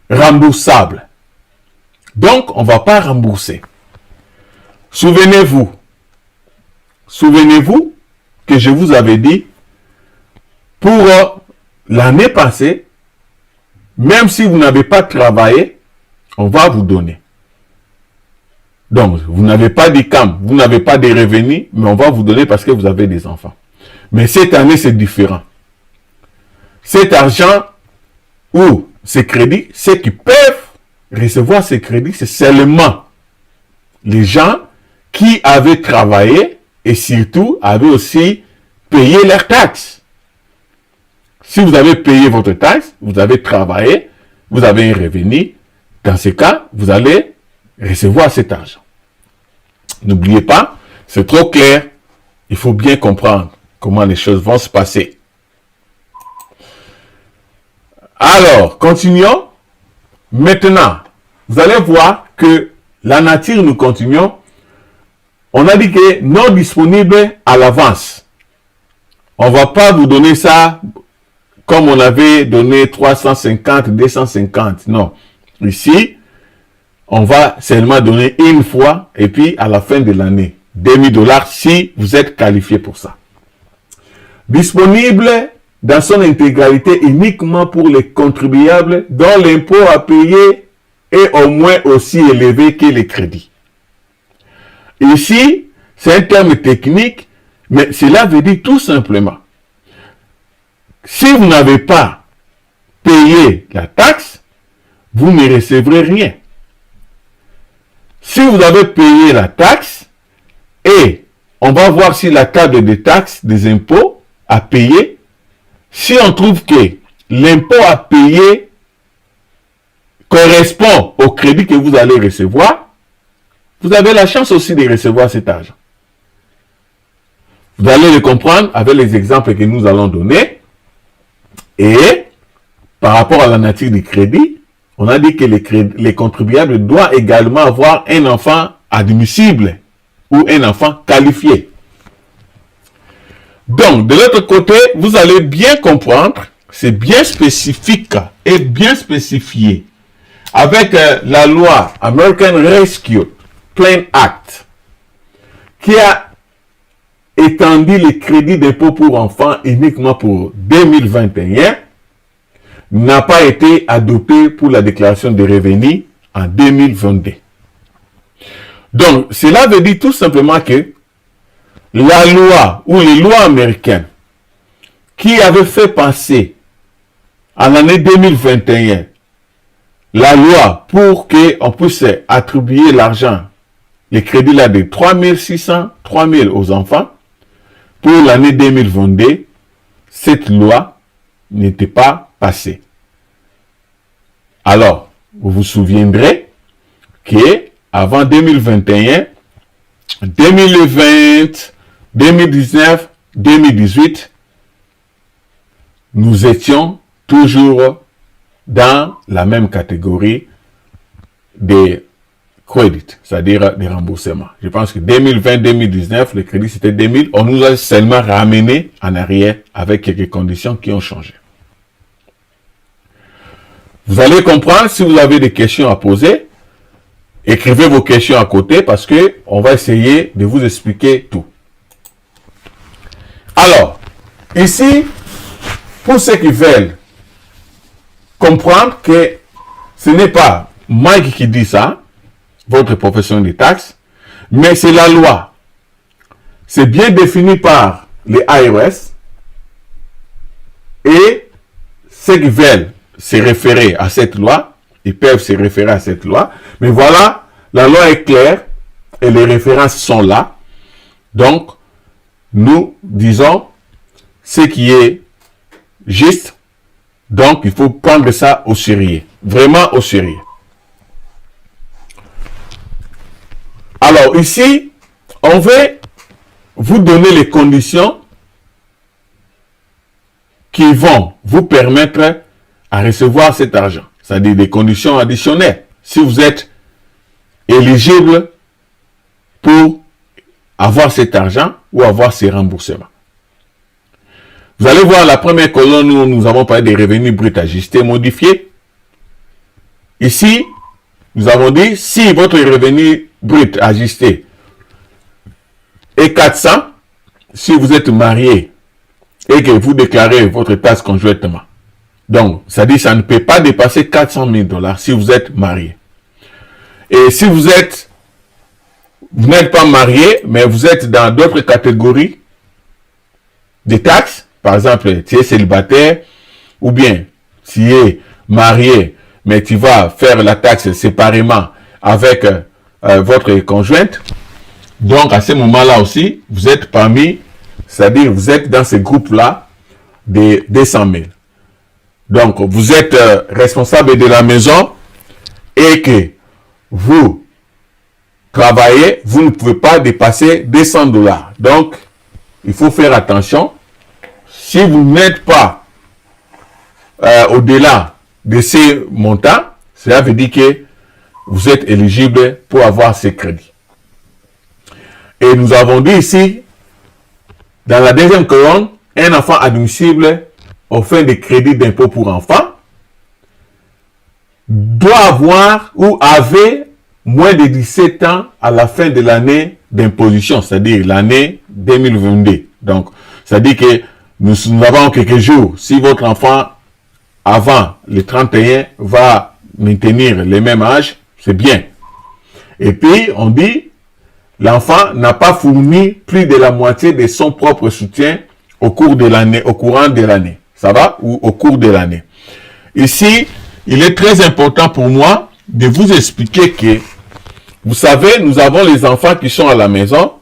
Speaker 3: remboursable. Donc, on ne va pas rembourser. Souvenez-vous que je vous avais dit, pour l'année passée, même si vous n'avez pas travaillé, on va vous donner. Donc, vous n'avez pas d'ICAM, vous n'avez pas de revenus, mais on va vous donner parce que vous avez des enfants. Mais cette année, c'est différent. Cet argent ou ces crédits, ceux qui peuvent recevoir ces crédits, c'est seulement les gens qui avaient travaillé et surtout avaient aussi payé leurs taxes. Si vous avez payé votre taxe, vous avez travaillé, vous avez un revenu, dans ce cas, vous allez recevoir cet argent. N'oubliez pas, c'est trop clair, il faut bien comprendre comment les choses vont se passer. Alors, continuons. Maintenant, vous allez voir que la nature, nous continuons. On a dit que non disponible à l'avance. On ne va pas vous donner ça comme on avait donné 350, 250. Non. Ici, on va seulement donner une fois et puis à la fin de l'année, 2000 dollars si vous êtes qualifié pour ça. Disponible dans son intégralité uniquement pour les contribuables dont l'impôt à payer est au moins aussi élevé que les crédits. Ici, c'est un terme technique, mais cela veut dire tout simplement, si vous n'avez pas payé la taxe, vous ne recevrez rien. Si vous avez payé la taxe, et on va voir si la table des taxes, des impôts à payer, si on trouve que l'impôt à payer correspond au crédit que vous allez recevoir, vous avez la chance aussi de recevoir cet argent. Vous allez le comprendre avec les exemples que nous allons donner. Et par rapport à la nature du crédit, on a dit que les contribuables doivent également avoir un enfant admissible ou un enfant qualifié. Donc, de l'autre côté, vous allez bien comprendre, c'est bien spécifique et bien spécifié avec la loi American Rescue Plan Act qui a étendu les crédits d'impôt pour enfants uniquement pour 2021 n'a pas été adopté pour la déclaration de revenus en 2022. Donc, cela veut dire tout simplement que la loi ou les lois américaines qui avaient fait passer en l'année 2021 la loi pour qu'on puisse attribuer l'argent, les crédits là de 3600, 3000 aux enfants, pour l'année 2022, cette loi n'était pas passée. Alors, vous vous souviendrez que avant 2021, 2020, 2019, 2018, nous étions toujours dans la même catégorie des crédits, c'est-à-dire des remboursements. Je pense que 2020-2019, le crédit c'était 2000. On nous a seulement ramené en arrière avec quelques conditions qui ont changé. Vous allez comprendre. Si vous avez des questions à poser, écrivez vos questions à côté parce que on va essayer de vous expliquer tout. Alors, ici, pour ceux qui veulent comprendre que ce n'est pas Mike qui dit ça, votre profession des taxes, mais c'est la loi. C'est bien défini par les IRS et ceux qui veulent se référer à cette loi, ils peuvent se référer à cette loi. Mais voilà, la loi est claire et les références sont là. Donc, nous disons ce qui est juste. Donc, il faut prendre ça au sérieux. Vraiment au sérieux. Alors, ici, on veut vous donner les conditions qui vont vous permettre à recevoir cet argent. C'est-à-dire des conditions additionnelles. Si vous êtes éligible pour avoir cet argent ou avoir ces remboursements. Vous allez voir la première colonne où nous avons parlé des revenus bruts ajustés modifiés. Ici, nous avons dit si votre revenu brut ajusté est 400, si vous êtes marié et que vous déclarez votre taxe conjointement. Donc, ça dit que ça ne peut pas dépasser 400 000 $ si vous êtes marié. Et si vous n'êtes pas marié, mais vous êtes dans d'autres catégories de taxes, par exemple, tu es célibataire, ou bien tu es marié, mais tu vas faire la taxe séparément avec votre conjointe. Donc, à ce moment-là aussi, vous êtes parmi, c'est-à-dire vous êtes dans ce groupe-là des 200 000. Donc, vous êtes responsable de la maison et que vous travaillez, vous ne pouvez pas dépasser 200 $. Donc, il faut faire attention. Si vous n'êtes pas au-delà de ces montants, cela veut dire que vous êtes éligible pour avoir ces crédits. Et nous avons dit ici, dans la deuxième colonne, un enfant admissible aux fins de crédit d'impôt pour enfants doit avoir ou avait moins de 17 ans à la fin de l'année d'imposition, c'est-à-dire l'année 2022. Donc, c'est-à-dire que nous avons quelques jours. Si votre enfant, avant le 31, va maintenir le même âge, c'est bien. Et puis, on dit, l'enfant n'a pas fourni plus de la moitié de son propre soutien au courant de l'année. Ça va? Ou au cours de l'année. Ici, il est très important pour moi de vous expliquer que, vous savez, nous avons les enfants qui sont à la maison.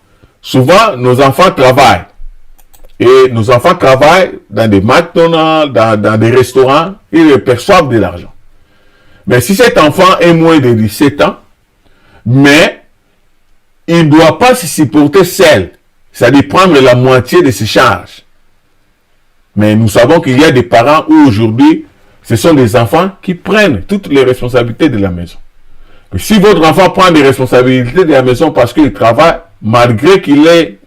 Speaker 3: Souvent, nos enfants travaillent. Et nos enfants travaillent dans des McDonald's, dans des restaurants, et ils perçoivent de l'argent. Mais si cet enfant est moins de 17 ans, mais il ne doit pas se supporter seul, c'est-à-dire prendre la moitié de ses charges. Mais nous savons qu'il y a des parents où aujourd'hui, ce sont des enfants qui prennent toutes les responsabilités de la maison. Et si votre enfant prend des responsabilités de la maison parce qu'il travaille, malgré qu'il ait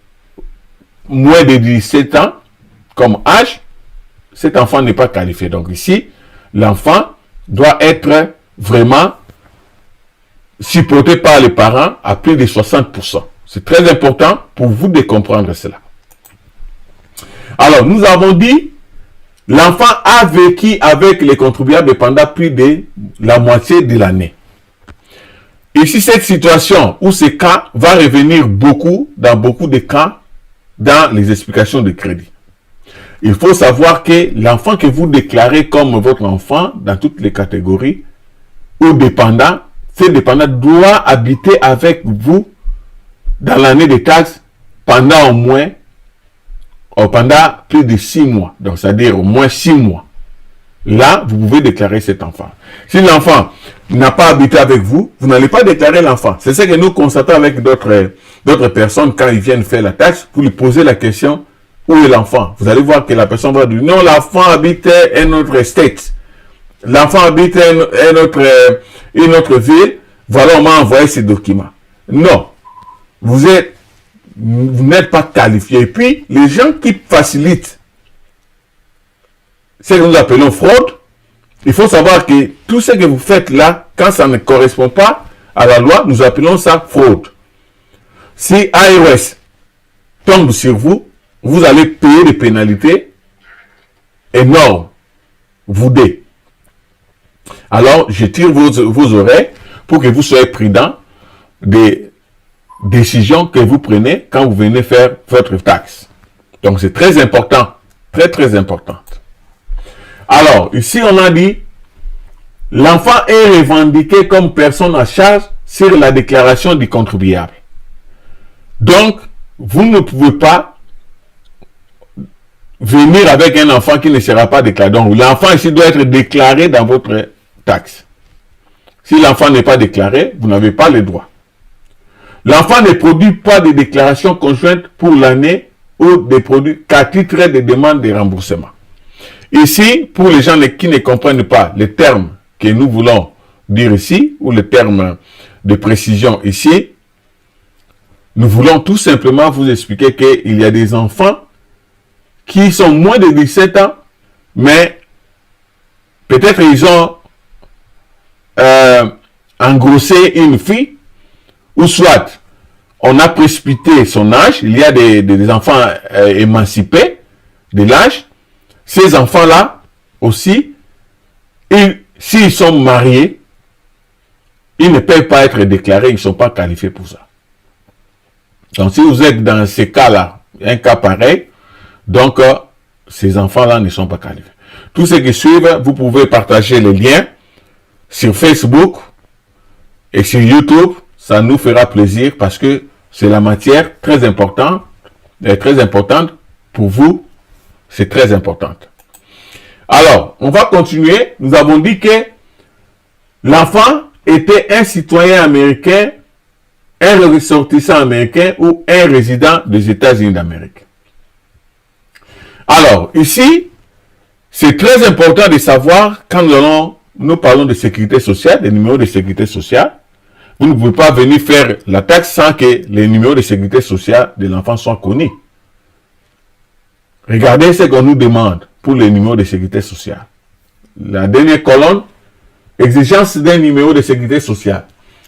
Speaker 3: moins de 17 ans comme âge, cet enfant n'est pas qualifié. Donc ici, l'enfant doit être vraiment supporté par les parents à plus de 60%. C'est très important pour vous de comprendre cela. Alors, nous avons dit, l'enfant a vécu avec les contribuables pendant plus de la moitié de l'année. Ici, cette situation ou ce cas va revenir beaucoup, dans beaucoup de cas, dans les explications de crédit. Il faut savoir que l'enfant que vous déclarez comme votre enfant, dans toutes les catégories, ou dépendant, ce dépendant doit habiter avec vous dans l'année de taxes pendant au moins pendant plus de 6 mois. Donc, c'est-à-dire au moins 6 mois. Là, vous pouvez déclarer cet enfant. Si l'enfant n'a pas habité avec vous, vous n'allez pas déclarer l'enfant. C'est ce que nous constatons avec d'autres personnes quand ils viennent faire la taxe. Vous lui posez la question, où est l'enfant? Vous allez voir que la personne va dire, non, l'enfant habite un autre state. L'enfant habite une autre ville. Voilà, on m'a envoyé ces documents. Non. Vous n'êtes pas qualifié. Et puis, les gens qui facilitent ce que nous appelons fraude, il faut savoir que tout ce que vous faites là, quand ça ne correspond pas à la loi, nous appelons ça fraude. Si IRS tombe sur vous, vous allez payer des pénalités énormes. Vous deux. Alors, je tire vos oreilles pour que vous soyez prudents des décisions que vous prenez quand vous venez faire votre taxe. Donc, c'est très important. Très, très important. Alors, ici, on a dit, l'enfant est revendiqué comme personne à charge sur la déclaration du contribuable. Donc, vous ne pouvez pas venir avec un enfant qui ne sera pas déclaré. Donc, l'enfant ici doit être déclaré dans votre taxe. Si l'enfant n'est pas déclaré, vous n'avez pas le droit. L'enfant ne produit pas de déclaration conjointe pour l'année ou des produits qu'à titre de demande de remboursement. Ici, pour les gens qui ne comprennent pas les termes que nous voulons dire ici, ou les termes de précision ici, nous voulons tout simplement vous expliquer qu'il y a des enfants qui sont moins de 17 ans, mais peut-être ils ont engrossé une fille, ou soit on a précipité son âge. Il y a des enfants émancipés de l'âge. Ces enfants-là aussi, s'ils sont mariés, ils ne peuvent pas être déclarés, ils ne sont pas qualifiés pour ça. Donc si vous êtes dans ces cas-là, un cas pareil, donc ces enfants-là ne sont pas qualifiés. Tous ceux qui suivent, vous pouvez partager les liens sur Facebook et sur YouTube. Ça nous fera plaisir parce que c'est la matière très importante pour vous. C'est très importante. Alors, on va continuer. Nous avons dit que l'enfant était un citoyen américain, un ressortissant américain ou un résident des États-Unis d'Amérique. Alors, ici, c'est très important de savoir quand nous parlons de sécurité sociale, des numéros de sécurité sociale. Vous ne pouvez pas venir faire la taxe sans que les numéros de sécurité sociale de l'enfant soient connus. Regardez ce qu'on nous demande pour les numéros de sécurité sociale. La dernière colonne, exigence d'un numéro de sécurité sociale.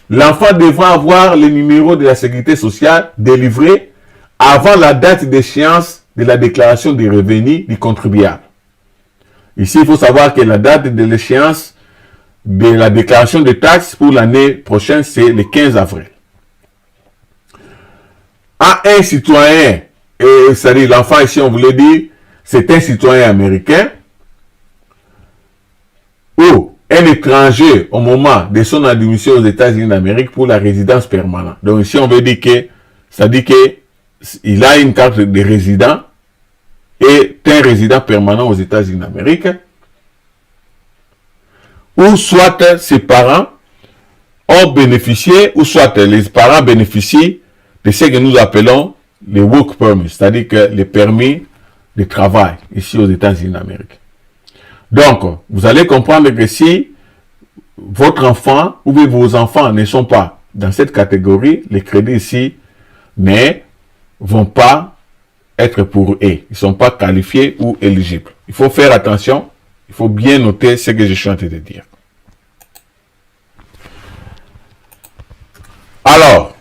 Speaker 3: L'enfant devra avoir le numéro de la sécurité sociale délivré avant la date d'échéance de la déclaration des revenus du contribuable. Ici, il faut savoir que la date de l'échéance de la déclaration de taxes pour l'année prochaine, c'est le 15 avril. À un citoyen, c'est-à-dire l'enfant ici, on voulait dire, c'est un citoyen américain ou un étranger au moment de son admission aux États-Unis d'Amérique pour la résidence permanente. Donc ici, on veut dire que, ça dit qu'il a une carte de résident et est un résident permanent aux États-Unis d'Amérique, ou soit ses parents ont bénéficié, ou soit les parents bénéficient de ce que nous appelons les work permits, c'est-à-dire que les permis de travail ici aux États-Unis d'Amérique. Donc, vous allez comprendre que si votre enfant ou vos enfants ne sont pas dans cette catégorie, les crédits ici ne vont pas être pour eux. Ils ne sont pas qualifiés ou éligibles. Il faut faire attention. Il faut bien noter ce que je suis en train de dire. Alors,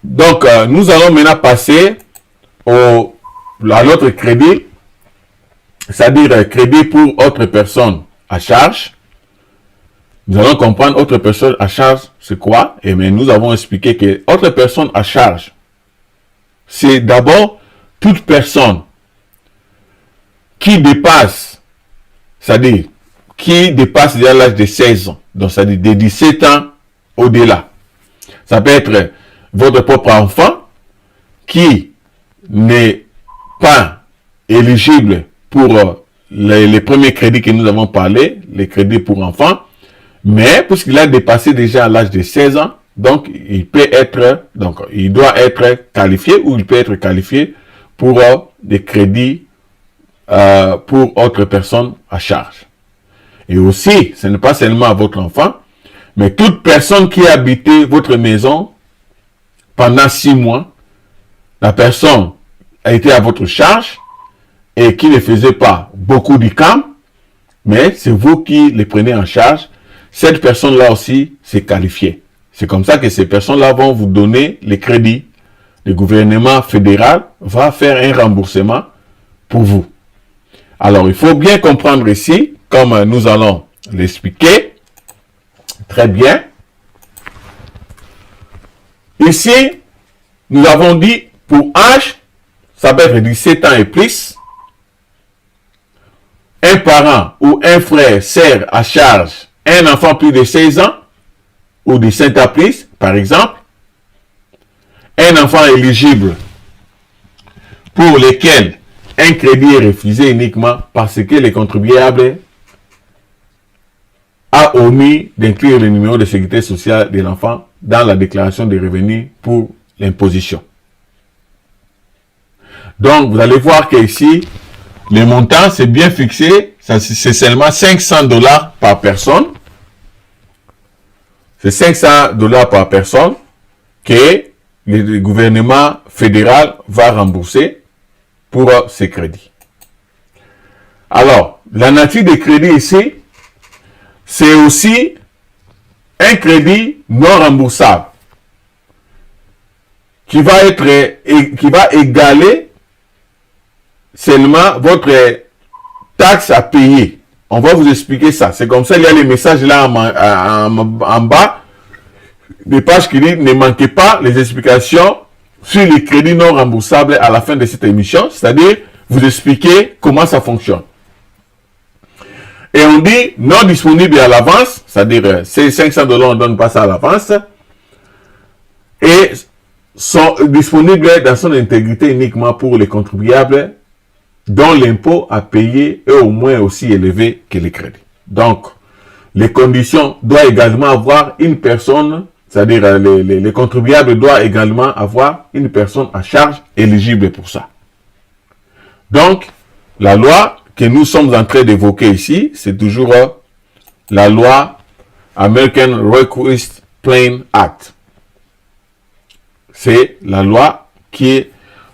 Speaker 3: donc, nous allons maintenant passer à l'autre crédit, c'est-à-dire crédit pour autre personne à charge. Nous allons comprendre autre personne à charge, c'est quoi? Et mais nous avons expliqué que autre personne à charge, c'est d'abord toute personne qui dépasse, c'est-à-dire qui dépasse déjà l'âge de 16 ans, donc c'est-à-dire de 17 ans au-delà. Ça peut être votre propre enfant qui n'est pas éligible pour les premiers crédits que nous avons parlé, les crédits pour enfants, mais puisqu'il a dépassé déjà l'âge de 16 ans, donc il doit être qualifié ou il peut être qualifié pour des crédits pour autres personnes à charge. Et aussi, ce n'est pas seulement votre enfant, mais toute personne qui a habité votre maison pendant 6 mois, la personne a été à votre charge et qui ne faisait pas beaucoup d'ICAM, mais c'est vous qui les prenez en charge. Cette personne-là aussi, c'est qualifié. C'est comme ça que ces personnes-là vont vous donner les crédits. Le gouvernement fédéral va faire un remboursement pour vous. Alors, il faut bien comprendre ici, comme nous allons l'expliquer. Très bien. Ici, nous avons dit pour âge, ça peut être 17 ans et plus. Un parent ou un frère sert à charge un enfant plus de 16 ans ou de 7 ans plus, par exemple. Un enfant éligible pour lequel un crédit est refusé uniquement parce que le contribuable a omis d'inclure le numéro de sécurité sociale de l'enfant dans la déclaration des revenus pour l'imposition. Donc, vous allez voir qu'ici, les montants, c'est bien fixé. C'est seulement $500 par personne. C'est $500 par personne que le gouvernement fédéral va rembourser pour ces crédits. Alors, la nature des crédits ici, c'est aussi un crédit non remboursable qui va égaler seulement votre taxe à payer. On va vous expliquer ça. C'est comme ça, il y a les messages là en bas, des pages qui disent ne manquez pas les explications sur les crédits non remboursables à la fin de cette émission, c'est-à-dire vous expliquer comment ça fonctionne. Et on dit non disponible à l'avance, c'est-à-dire ces $500, on ne donne pas ça à l'avance, et sont disponibles dans son intégrité uniquement pour les contribuables dont l'impôt à payer est au moins aussi élevé que les crédits. Donc, les conditions doivent également avoir une personne, c'est-à-dire les contribuables doivent également avoir une personne à charge éligible pour ça. Donc, la loi que nous sommes en train d'évoquer ici, c'est toujours la loi American Request Plan Act. C'est la loi qui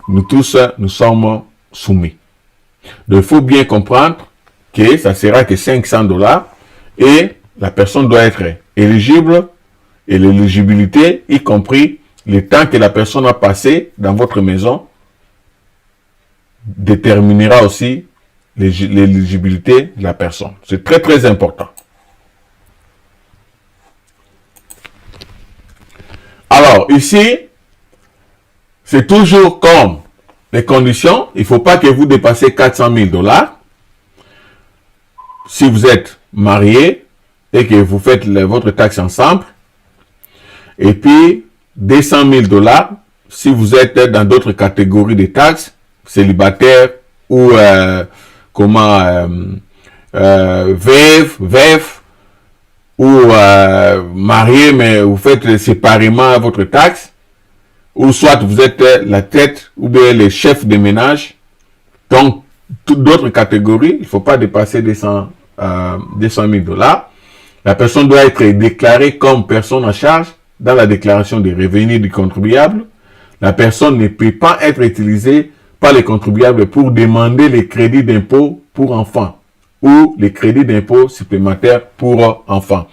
Speaker 3: nous tous nous sommes soumis. Donc, il faut bien comprendre que ça sera que $500 et la personne doit être éligible et l'éligibilité, y compris le temps que la personne a passé dans votre maison, déterminera aussi l'éligibilité de la personne. C'est très très important. Alors, ici, c'est toujours comme les conditions. Il ne faut pas que vous dépassez $400,000. Si vous êtes marié et que vous faites votre taxe ensemble. Et puis, $200,000 si vous êtes dans d'autres catégories de taxes, célibataire ou veuf ou marié, mais vous faites séparément votre taxe, ou soit vous êtes la tête ou bien les chefs de ménage. Donc, toutes d'autres catégories, il ne faut pas dépasser $200,000. La personne doit être déclarée comme personne en charge dans la déclaration des revenus du contribuable. La personne ne peut pas être utilisée par les contribuables pour demander les crédits d'impôt pour enfants ou les crédits d'impôt supplémentaires pour enfants.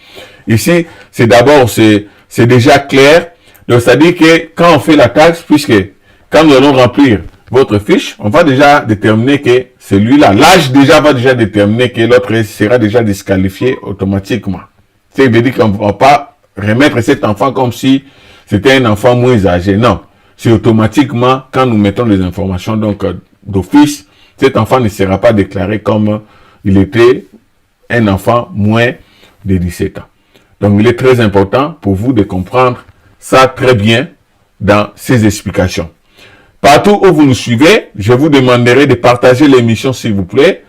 Speaker 3: Ici, c'est d'abord, c'est déjà clair. Donc, ça dit que quand on fait la taxe, puisque quand nous allons remplir votre fiche, on va déjà déterminer que celui-là, l'âge déjà va déjà déterminer que l'autre sera déjà disqualifié automatiquement. C'est-à-dire qu'on ne va pas remettre cet enfant comme si c'était un enfant moins âgé. Non. C'est automatiquement, quand nous mettons les informations donc d'office, cet enfant ne sera pas déclaré comme il était un enfant moins de 17 ans. Donc, il est très important pour vous de comprendre ça très bien dans ces explications. Partout où vous nous suivez, je vous demanderai de partager l'émission, s'il vous plaît,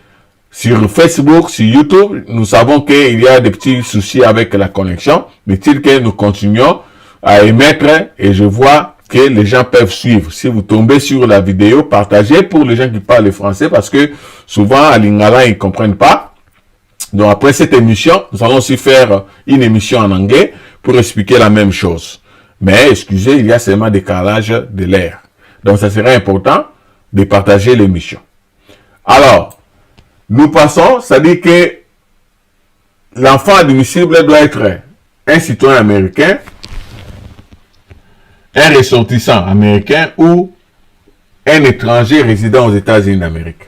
Speaker 3: sur Facebook, sur YouTube. Nous savons qu'il y a des petits soucis avec la connexion, mais tel que nous continuons à émettre et je vois que les gens peuvent suivre. Si vous tombez sur la vidéo, partagez pour les gens qui parlent le français parce que souvent à Lingala, ils ne comprennent pas. Donc après cette émission, nous allons aussi faire une émission en anglais pour expliquer la même chose. Mais excusez, il y a seulement décalage de l'air. Donc ça serait important de partager l'émission. Alors, nous passons, ça dit que l'enfant admissible doit être un citoyen américain, un ressortissant américain ou un étranger résident aux États-Unis d'Amérique.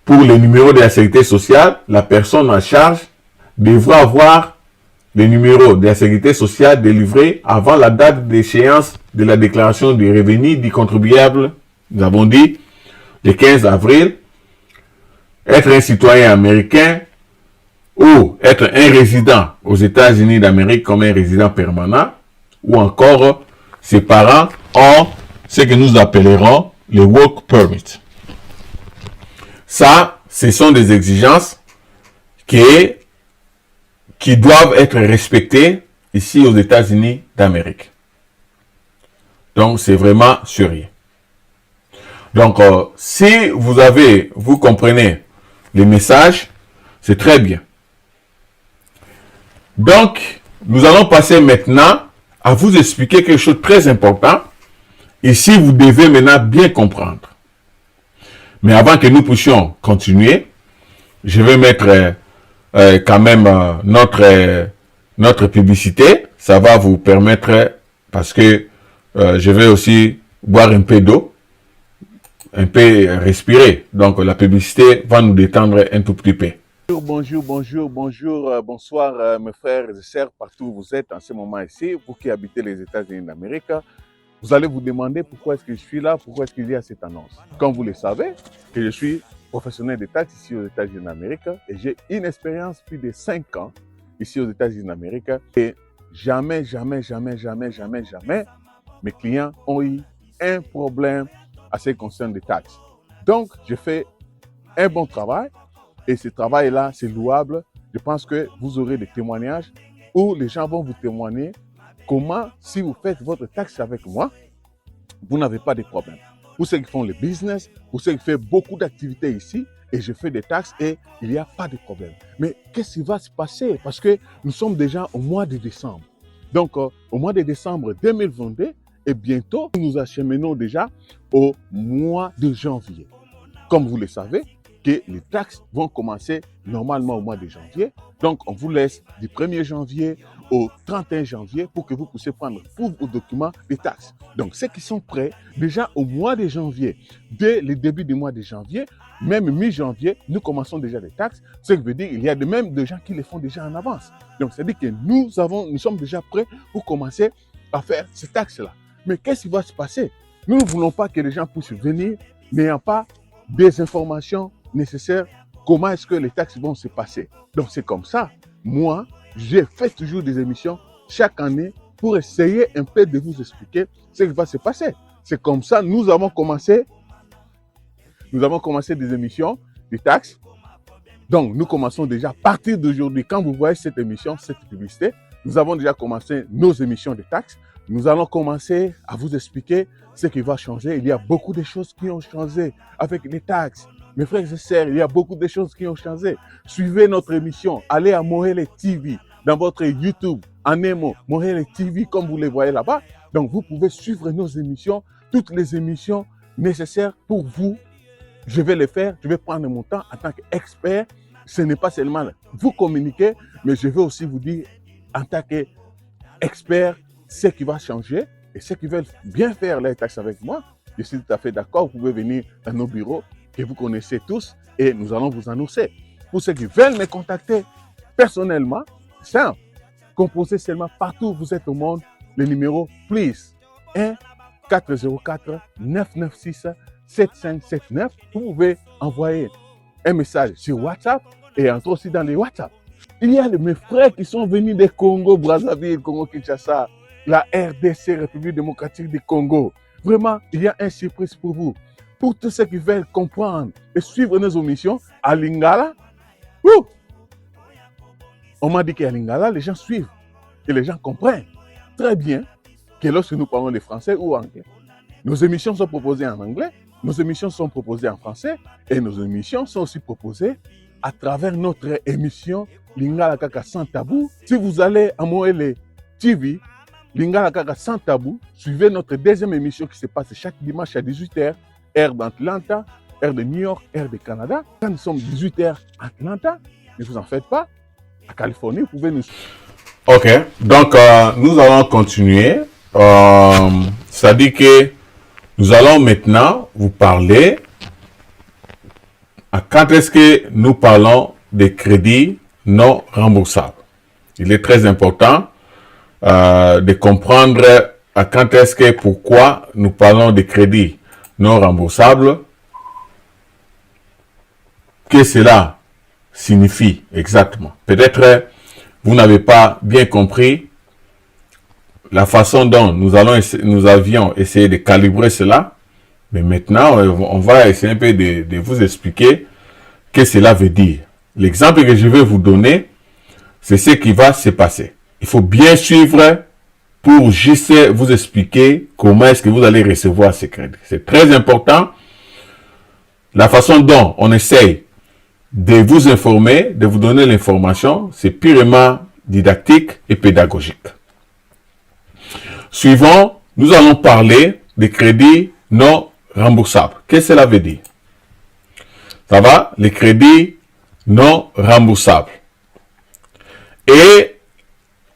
Speaker 3: Pour le numéro de la sécurité sociale, la personne en charge devra avoir le numéro de la sécurité sociale délivré avant la date d'échéance de la déclaration des revenus du contribuable, nous avons dit, le 15 avril, être un citoyen américain ou être un résident aux États-Unis d'Amérique comme un résident permanent, ou encore ses parents ont ce que nous appellerons les work permits. Ça, ce sont des exigences qui doivent être respectées ici aux États-Unis d'Amérique. Donc, c'est vraiment sérieux. Donc, si vous comprenez les messages, c'est très bien. Donc, nous allons passer maintenant à vous expliquer quelque chose de très important. Ici, vous devez maintenant bien comprendre. Mais avant que nous puissions continuer, je vais mettre quand même notre publicité. Ça va vous permettre, parce que je vais aussi boire un peu d'eau, un peu respirer. Donc la publicité va nous détendre un tout petit peu.
Speaker 1: Bonjour, bonsoir mes frères et sœurs, partout où vous êtes en ce moment ici, vous qui habitez les États-Unis d'Amérique. Vous allez vous demander pourquoi est-ce que je suis là, pourquoi est-ce qu'il y a cette annonce. Comme vous le savez, que je suis professionnel de taxes ici aux États-Unis d'Amérique et j'ai une expérience plus de 5 ans ici aux États-Unis d'Amérique et jamais, mes clients ont eu un problème à ce qui concerne les taxes. Donc, je fais un bon travail et ce travail-là, c'est louable. Je pense que vous aurez des témoignages où les gens vont vous témoigner comment, si vous faites votre taxe avec moi, vous n'avez pas de problème. Pour ceux qui font le business, pour ceux qui font beaucoup d'activités ici, et je fais des taxes et il n'y a pas de problème. Mais qu'est-ce qui va se passer? Parce que nous sommes déjà au mois de décembre. Donc, au mois de décembre 2022, et bientôt, nous nous acheminons déjà au mois de janvier. Comme vous le savez, que les taxes vont commencer normalement au mois de janvier. Donc, on vous laisse du 1er janvier au 31 janvier pour que vous puissiez prendre tous vos documents des taxes. Donc, ceux qui sont prêts, déjà au mois de janvier, dès le début du mois de janvier, même mi-janvier, nous commençons déjà les taxes. Ce qui veut dire qu'il y a même des gens qui les font déjà en avance. Donc, c'est-à-dire que nous sommes déjà prêts pour commencer à faire ces taxes-là. Mais qu'est-ce qui va se passer? Nous ne voulons pas que les gens puissent venir n'ayant pas des informations nécessaires, comment est-ce que les taxes vont se passer. Donc c'est comme ça, moi, j'ai fait toujours des émissions chaque année pour essayer un peu de vous expliquer ce qui va se passer. C'est comme ça, nous avons commencé des émissions de taxes. Donc nous commençons déjà à partir d'aujourd'hui, quand vous voyez cette émission, cette publicité, nous avons déjà commencé nos émissions de taxes. Nous allons commencer à vous expliquer ce qui va changer. Il y a beaucoup de choses qui ont changé avec les taxes. Mes frères et sœurs, il y a beaucoup de choses qui ont changé. Suivez notre émission. Allez à Mohele TV dans votre YouTube, en émo, Mohele TV, comme vous les voyez là-bas. Donc, vous pouvez suivre nos émissions, toutes les émissions nécessaires pour vous. Je vais les faire. Je vais prendre mon temps en tant qu'expert. Ce n'est pas seulement vous communiquer, mais je vais aussi vous dire en tant qu'expert ce qui va changer et ceux qui veulent bien faire les taxes avec moi. Je suis tout à fait d'accord. Vous pouvez venir dans nos bureaux que vous connaissez tous et nous allons vous annoncer. Pour ceux qui veulent me contacter personnellement, simple, composez seulement partout où vous êtes au monde le numéro plus 1-404-996-7579. Vous pouvez envoyer un message sur WhatsApp et entrer aussi dans les WhatsApp. Il y a mes frères qui sont venus des Congo, Brazzaville, Congo-Kinshasa, la RDC, République démocratique du Congo. Vraiment, il y a une surprise pour vous. Pour tous ceux qui veulent comprendre et suivre nos émissions, à Lingala, on m'a dit qu'à Lingala, les gens suivent et les gens comprennent très bien que lorsque nous parlons de français ou anglais, nos émissions sont proposées en anglais, nos émissions sont proposées en français et nos émissions sont aussi proposées à travers notre émission Lingala Kaka sans tabou. Si vous allez à Mohele TV, Lingala Kaka sans tabou, suivez notre deuxième émission qui se passe chaque dimanche à 18h, heure d'Atlanta, heure de New York, heure de Canada. Quand nous sommes 18h à Atlanta, ne vous en faites pas, à Californie, vous pouvez nous suivre.
Speaker 3: Ok, donc nous allons continuer. C'est-à-dire que nous allons maintenant vous parler à quand est-ce que nous parlons des crédits non remboursables. Il est très important de comprendre à quand est-ce que, pourquoi nous parlons des crédits non remboursables, que cela signifie exactement. Peut-être vous n'avez pas bien compris la façon dont nous avions essayé de calibrer cela, mais maintenant on va essayer un peu de vous expliquer ce que cela veut dire. L'exemple que je vais vous donner, c'est ce qui va se passer. Il faut bien suivre pour juste vous expliquer comment est-ce que vous allez recevoir ces crédits. C'est très important la façon dont on essaye de vous informer, de vous donner l'information, c'est purement didactique et pédagogique. Suivant, nous allons parler des crédits non remboursables. Qu'est-ce que cela veut dire? Ça va? Les crédits non remboursables. Et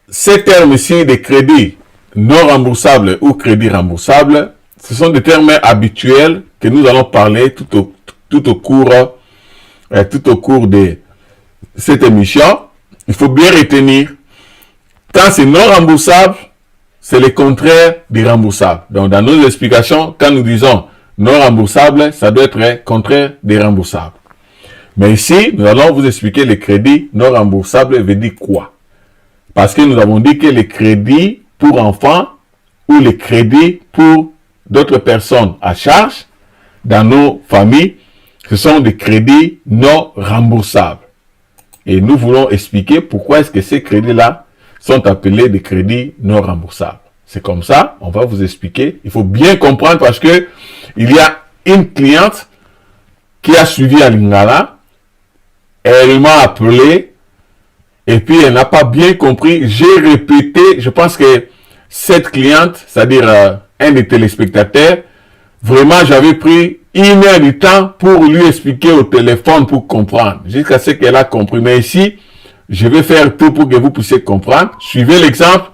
Speaker 3: ces termes-ci de crédits non remboursables ou crédits remboursables, ce sont des termes habituels que nous allons parler tout au cours de cette émission. Il faut bien retenir, quand c'est non remboursable, c'est le contraire du remboursable. Donc, dans nos explications, quand nous disons non remboursable, ça doit être contraire des remboursables. Mais ici, nous allons vous expliquer les crédits non remboursables veut dire quoi. Parce que nous avons dit que les crédits pour enfants ou les crédits pour d'autres personnes à charge dans nos familles, ce sont des crédits non remboursables. Et nous voulons expliquer pourquoi est-ce que ces crédits-là sont appelés des crédits non remboursables. C'est comme ça, on va vous expliquer. Il faut bien comprendre parce que il y a une cliente qui a suivi à Lingala. Elle m'a appelé et puis elle n'a pas bien compris. J'ai répété, je pense que cette cliente, c'est-à-dire un des téléspectateurs, vraiment j'avais pris 1 heure du temps pour lui expliquer au téléphone pour comprendre, jusqu'à ce qu'elle a compris. Mais ici, je vais faire tout pour que vous puissiez comprendre. Suivez l'exemple,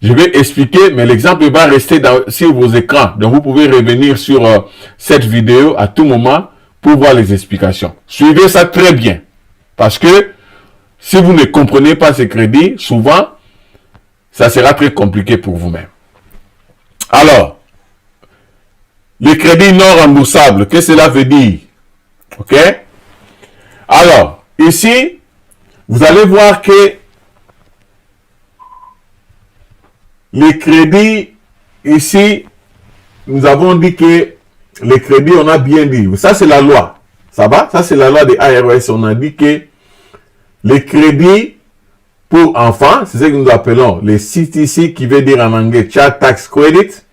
Speaker 3: je vais expliquer, mais l'exemple va rester sur vos écrans. Donc vous pouvez revenir sur cette vidéo à tout moment pour voir les explications. Suivez ça très bien. Parce que si vous ne comprenez pas ces crédits, souvent, ça sera très compliqué pour vous-même. Alors, les crédits non remboursables, qu'est-ce que cela veut dire? Ok? Alors, ici, vous allez voir que les crédits, ici, nous avons dit que les crédits, on a bien dit. Ça, c'est la loi. Ça va? Ça, c'est la loi des ARS. On a dit que les crédits pour enfants, c'est ce que nous appelons les CTC, qui veut dire en anglais Child Tax Credit.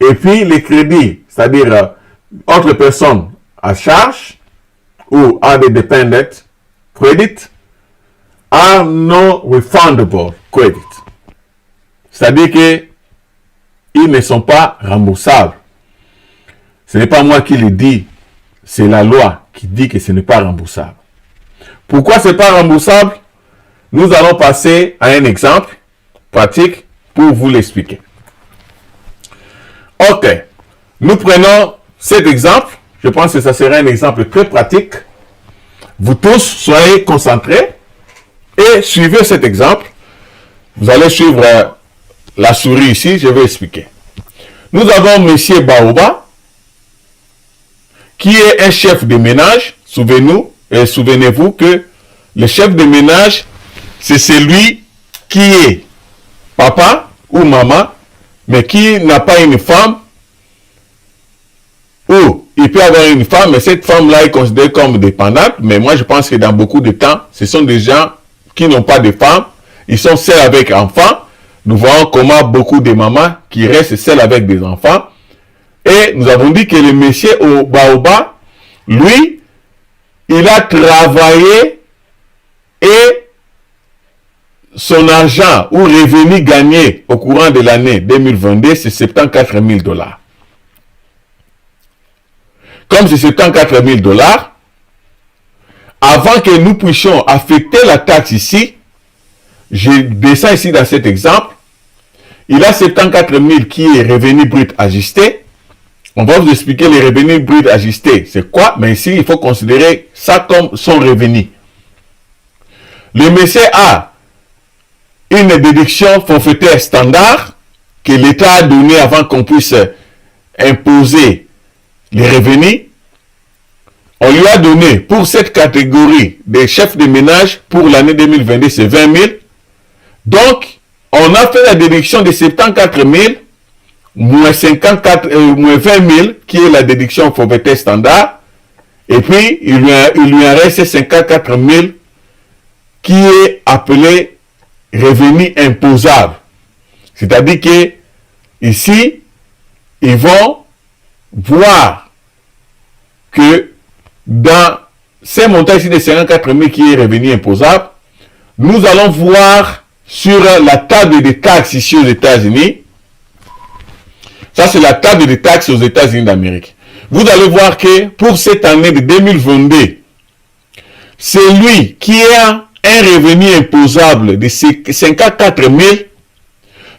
Speaker 3: Et puis les crédits, c'est-à-dire autres personnes à charge ou are the dependent credit, are non refundable credit. C'est-à-dire que ils ne sont pas remboursables. Ce n'est pas moi qui le dis, c'est la loi qui dit que ce n'est pas remboursable. Pourquoi ce n'est pas remboursable? Nous allons passer à un exemple pratique pour vous l'expliquer. Ok, nous prenons cet exemple. Je pense que ça sera un exemple très pratique. Vous tous, soyez concentrés et suivez cet exemple. Vous allez suivre la souris ici, je vais expliquer. Nous avons M. Baoba, qui est un chef de ménage. Souvenez-vous que le chef de ménage, c'est celui qui est papa ou maman, mais qui n'a pas une femme, ou il peut avoir une femme, mais cette femme-là est considérée comme dépendante. Mais moi, je pense que dans beaucoup de temps, ce sont des gens qui n'ont pas de femme, ils sont seuls avec enfants. Nous voyons comment beaucoup de mamans qui restent seules avec des enfants. Et nous avons dit que le monsieur au Baoba, lui, il a travaillé et son argent ou revenu gagné au courant de l'année 2022, c'est 74 000 $. Comme c'est 74 000 $, avant que nous puissions affecter la taxe ici, je descends ici dans cet exemple, il a 74 000 qui est revenu brut ajusté. On va vous expliquer les revenus bruts ajustés. C'est quoi? Mais ici, il faut considérer ça comme son revenu. Le monsieur a une déduction forfaitaire standard que l'État a donnée avant qu'on puisse imposer les revenus. On lui a donné pour cette catégorie des chefs de ménage pour l'année 2022, c'est 20 000. Donc, on a fait la déduction de 74 000 moins 20 000 qui est la déduction forfaitaire standard. Et puis, il lui en reste 54 000 qui est appelé revenu imposable. C'est-à-dire que ici, ils vont voir que dans ces montants ici de 54 000 qui est revenu imposable, nous allons voir sur la table des taxes ici aux États-Unis. Ça, c'est la table des taxes aux États-Unis d'Amérique. Vous allez voir que pour cette année de 2022, celui qui a un revenu imposable de 54 000,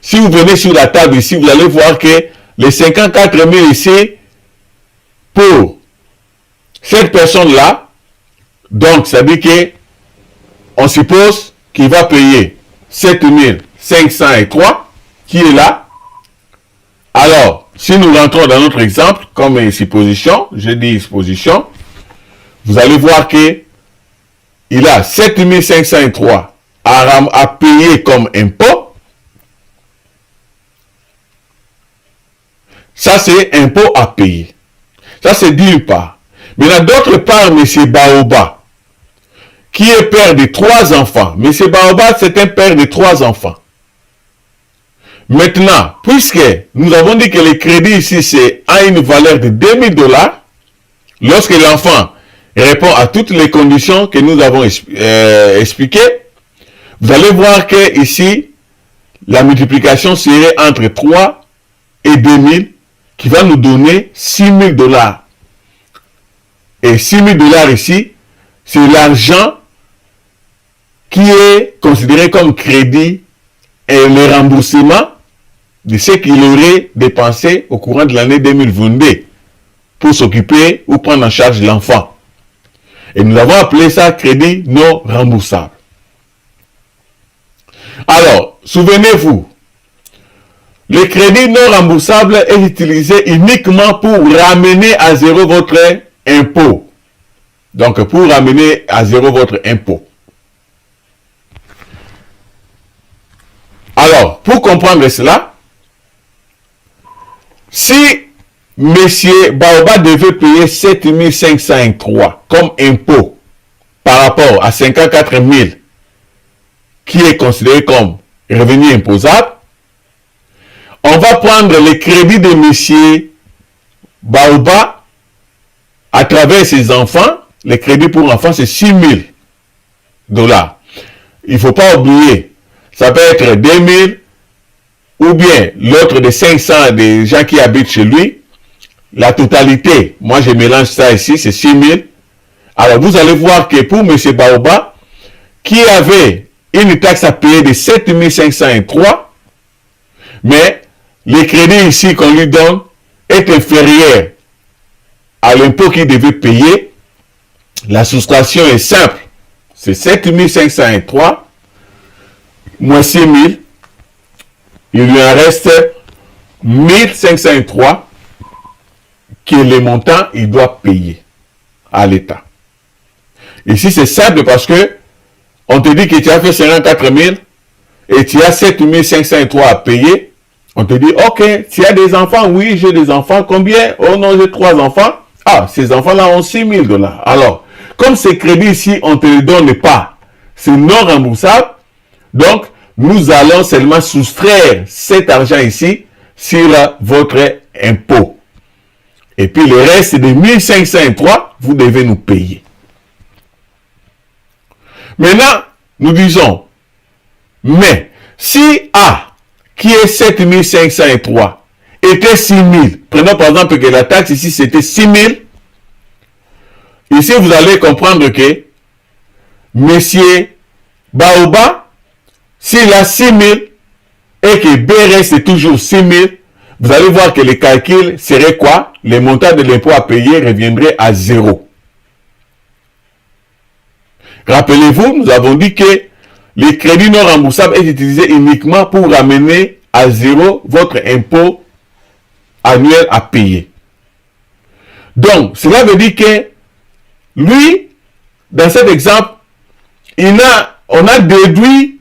Speaker 3: si vous venez sur la table ici, vous allez voir que les 54 000 ici, pour cette personne-là, donc ça veut dire qu'on suppose qu'il va payer 7 503 qui est là. Alors, si nous rentrons dans notre exemple, comme supposition, je dis supposition, vous allez voir que il a 7 503 à payer comme impôt. Ça, c'est impôt à payer. Ça, c'est d'une part. Mais d'autre part, M. Baoba, qui est père de 3 enfants. M. Baoba, c'est un père de 3 enfants. Maintenant, puisque nous avons dit que le crédit ici, c'est à une valeur de $2000, lorsque l'enfant répond à toutes les conditions que nous avons expliquées, vous allez voir que ici, la multiplication serait entre 3 et 2000, qui va nous donner $6000. Et $6000 ici, c'est l'argent qui est considéré comme crédit et le remboursement de ce qu'il aurait dépensé au courant de l'année 2022 pour s'occuper ou prendre en charge l'enfant. Et nous avons appelé ça crédit non remboursable. Alors, souvenez-vous, le crédit non remboursable est utilisé uniquement pour ramener à zéro votre impôt. Donc, pour ramener à zéro votre impôt. Alors, pour comprendre cela, si M. Baoba devait payer 7 503 comme impôt par rapport à 54 000 qui est considéré comme revenu imposable, on va prendre les crédits de M. Baoba à travers ses enfants. Les crédits pour enfants, c'est $6000. Il ne faut pas oublier, ça peut être 2000 ou bien l'autre de 500 des gens qui habitent chez lui. La totalité, moi je mélange ça ici, c'est 6000. Alors vous allez voir que pour M. Baoba, qui avait une taxe à payer de 7 503, mais le crédit ici qu'on lui donne est inférieur à l'impôt qu'il devait payer. La soustraction est simple. C'est 7 503 moins 6 000. Il lui en reste 1503 qui est le montant qu'il doit payer à l'État. Ici, c'est simple parce que on te dit que tu as fait 54 000 et tu as 7 503 à payer. On te dit, ok, tu as des enfants? Oui, j'ai des enfants. Combien? Oh non, j'ai 3 enfants. Ah, ces enfants-là ont $6000. Alors, comme ces crédits ici, on ne te les donne pas, c'est non remboursable. Donc, nous allons seulement soustraire cet argent ici sur votre impôt. Et puis, le reste de 1503, vous devez nous payer. Maintenant, nous disons, mais si A, qui est 7 503, était 6 000, prenons par exemple que la taxe ici c'était 6 000, ici vous allez comprendre que M. Baoba, s'il a 6 000 et que B reste toujours 6 000, vous allez voir que le calcul serait quoi? Le montant de l'impôt à payer reviendrait à 0. Rappelez-vous, nous avons dit que le crédit non remboursable est utilisé uniquement pour ramener à 0 votre impôt annuel à payer. Donc, cela veut dire que lui, dans cet exemple, on a déduit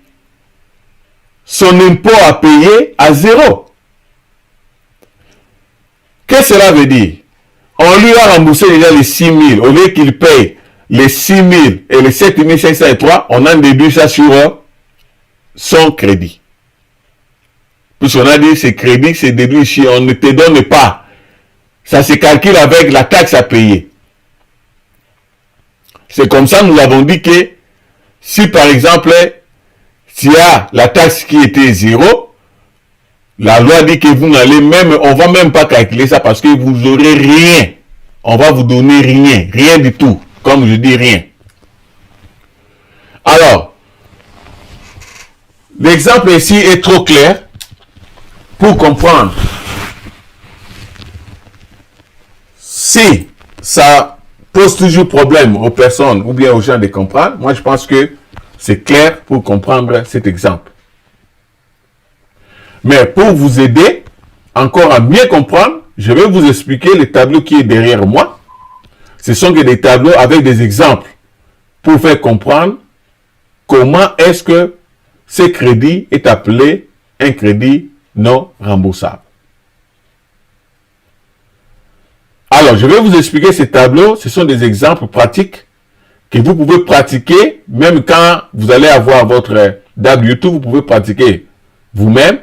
Speaker 3: son impôt à payer à 0. Qu'est-ce que cela veut dire? On lui a remboursé déjà les 6 000. Au lieu qu'il paye les 6 000 et les 7 503, on a déduit ça sur son crédit. Puisqu'on a dit ce crédit, c'est déduit ici, on ne te donne pas. Ça se calcule avec la taxe à payer. C'est comme ça nous avons dit que si par exemple, s'il y a la taxe qui était 0, la loi dit que vous n'allez même, on va même pas calculer ça parce que vous aurez rien. On va vous donner rien, rien du tout. Comme je dis, rien. Alors, l'exemple ici est trop clair pour comprendre. Si ça pose toujours problème aux personnes ou bien aux gens de comprendre, moi je pense que c'est clair pour comprendre cet exemple. Mais pour vous aider encore à mieux comprendre, je vais vous expliquer le tableau qui est derrière moi. Ce sont que des tableaux avec des exemples pour faire comprendre comment est-ce que ce crédit est appelé un crédit non remboursable. Alors, je vais vous expliquer ces tableaux. Ce sont des exemples pratiques que vous pouvez pratiquer même quand vous allez avoir votre DAB YouTube. Vous pouvez pratiquer vous-même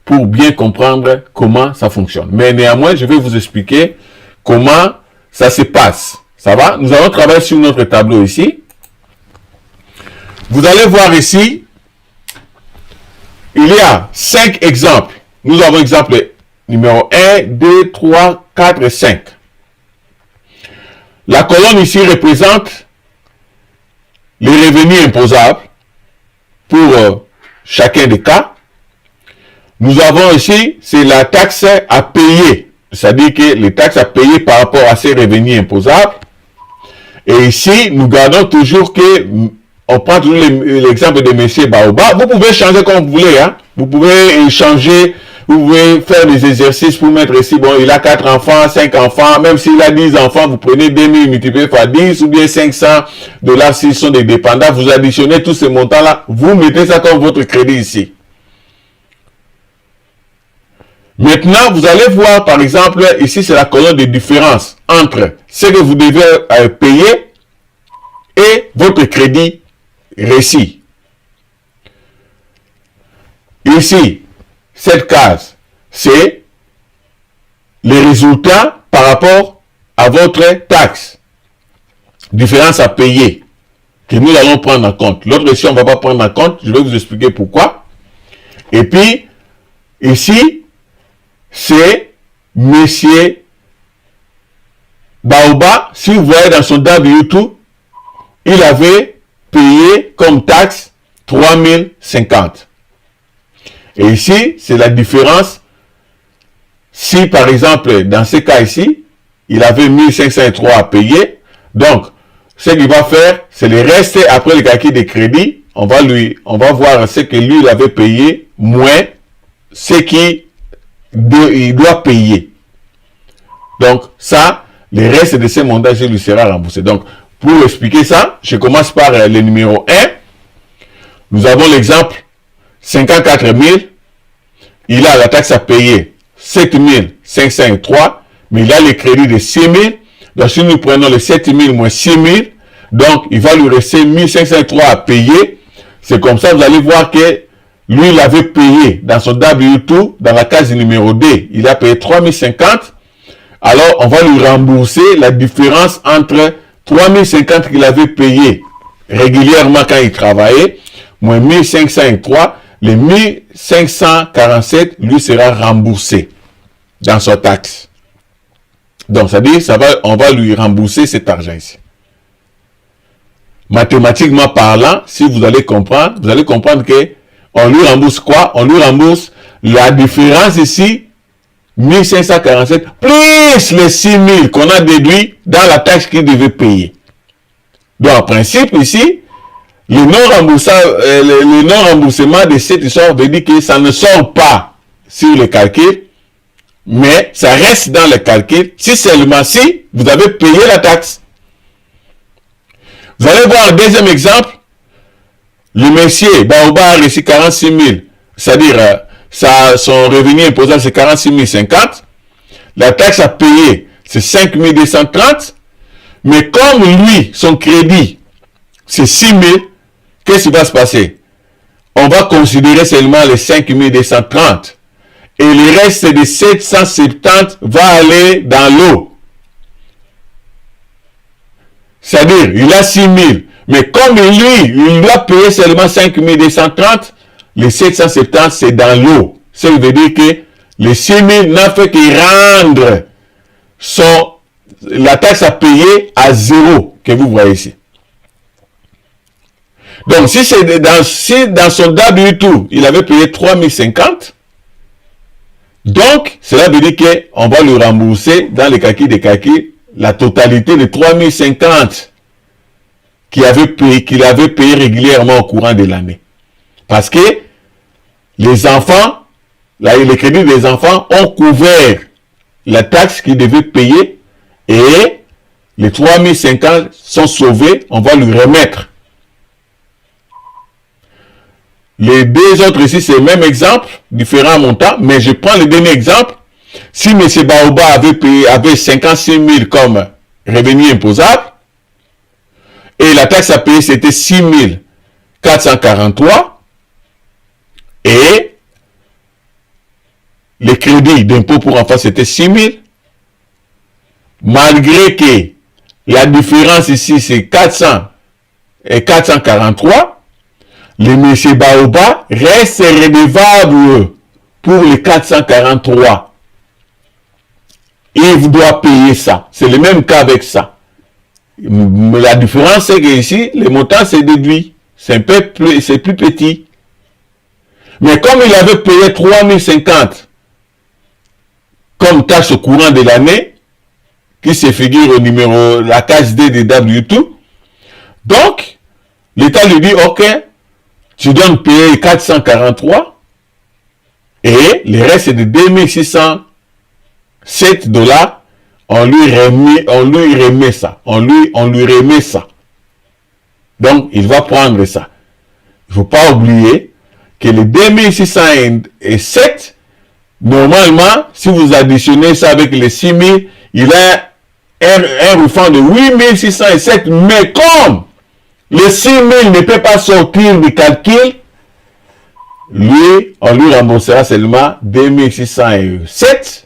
Speaker 3: pour bien comprendre comment ça fonctionne. Mais néanmoins, je vais vous expliquer comment ça se passe. Ça va? Nous allons travailler sur notre tableau ici. Vous allez voir ici, il y a 5 exemples. Nous avons exemple numéro 1, 2, 3, 4 et 5. La colonne ici représente les revenus imposables pour chacun des cas. Nous avons ici, c'est la taxe à payer, c'est-à-dire que les taxes à payer par rapport à ces revenus imposables. Et ici, nous gardons toujours que, on prend toujours l'exemple de M. Baoba. Vous pouvez changer comme vous voulez, hein. Vous pouvez changer, vous pouvez faire des exercices pour mettre ici, bon, il a 4 enfants, 5 enfants, même s'il a 10 enfants, vous prenez 2000 multiplié par 10 ou bien $500 s'ils sont des dépendants, vous additionnez tous ces montants-là, vous mettez ça comme votre crédit ici. Maintenant, vous allez voir, par exemple, ici, c'est la colonne de différence entre ce que vous devez payer et votre crédit reçu. Ici, cette case, c'est les résultats par rapport à votre taxe. Différence à payer, que nous allons prendre en compte. L'autre ici, on ne va pas prendre en compte. Je vais vous expliquer pourquoi. Et puis, ici, c'est Monsieur Baoba. Si vous voyez dans son DAB YouTube, il avait payé comme taxe 3050. Et ici, c'est la différence. Si par exemple, dans ce cas ici, il avait 1503 à payer, donc ce qu'il va faire, c'est le reste après le calcul des crédits. On va voir ce que lui il avait payé moins ce qu'il doit payer. Donc ça, le reste de ces montages lui sera remboursé. Donc pour expliquer ça, je commence par le numéro 1. Nous avons l'exemple 54 000. Il a la taxe à payer 7 503, mais il a le crédit de 6 000. Donc si nous prenons les 7 000 moins 6 000, donc il va lui rester 1503 à payer. C'est comme ça, vous allez voir que lui, il avait payé dans son DAB YouTube, dans la case numéro D, il a payé 3050. Alors, on va lui rembourser la différence entre 3050 qu'il avait payé régulièrement quand il travaillait, moins 1503, les 1547 lui sera remboursé dans sa taxe. Donc, ça dit, on va lui rembourser cet argent ici. Mathématiquement parlant, si vous allez comprendre que on lui rembourse quoi? On lui rembourse la différence ici, 1547, plus les 6000 qu'on a déduit dans la taxe qu'il devait payer. Donc, en principe, ici, le non-remboursement de cette histoire veut dire que ça ne sort pas sur le calcul, mais ça reste dans le calcul, si seulement si vous avez payé la taxe. Vous allez voir un deuxième exemple. Le monsieur Baoba a reçu 46 000, c'est-à-dire son revenu imposable c'est 46 050. La taxe à payer c'est 5 230. Mais comme lui, son crédit c'est 6 000, qu'est-ce qui va se passer? On va considérer seulement les 5 230. Et le reste de 770 va aller dans l'eau. C'est-à-dire, il a 6 000. Mais comme lui, il doit payer seulement 5 230, les 770, c'est dans l'eau. Ça veut dire que les 6 000 n'a fait que rendre la taxe à payer à zéro, que vous voyez ici. Donc, si dans son W2, il avait payé 3 050, donc, cela veut dire qu'on va lui rembourser dans les kakis des kakis la totalité de 3 050 qu'il avait payé régulièrement au courant de l'année. Parce que les enfants, les crédits des enfants ont couvert la taxe qu'ils devaient payer et les 3 050 sont sauvés, on va lui remettre. Les deux autres ici, c'est le même exemple, différents montants, mais je prends le dernier exemple. Si M. Baoba avait 56 000 comme revenu imposable, et la taxe à payer c'était 6 443, et les crédits d'impôt pour enfants c'était 6 000, malgré que la différence ici c'est 400 et 443, le M. Baoba reste redevable pour les 443. Il doit payer ça. C'est le même cas avec ça. La différence, c'est que ici, le montant c'est déduit. C'est plus petit. Mais comme il avait payé 3 050 comme taxe au courant de l'année, qui se figure au numéro, la case D de W2, donc, l'État lui dit, ok, tu dois payer 443 et le reste de 2607 $, on lui remet ça. On lui remet ça. Donc, il va prendre ça. Il ne faut pas oublier que les 2607, normalement, si vous additionnez ça avec les 6 000, il a un refund de 8 607. Mais comme les 6 000 ne peut pas sortir du calcul, lui, on lui remboursera seulement 2607.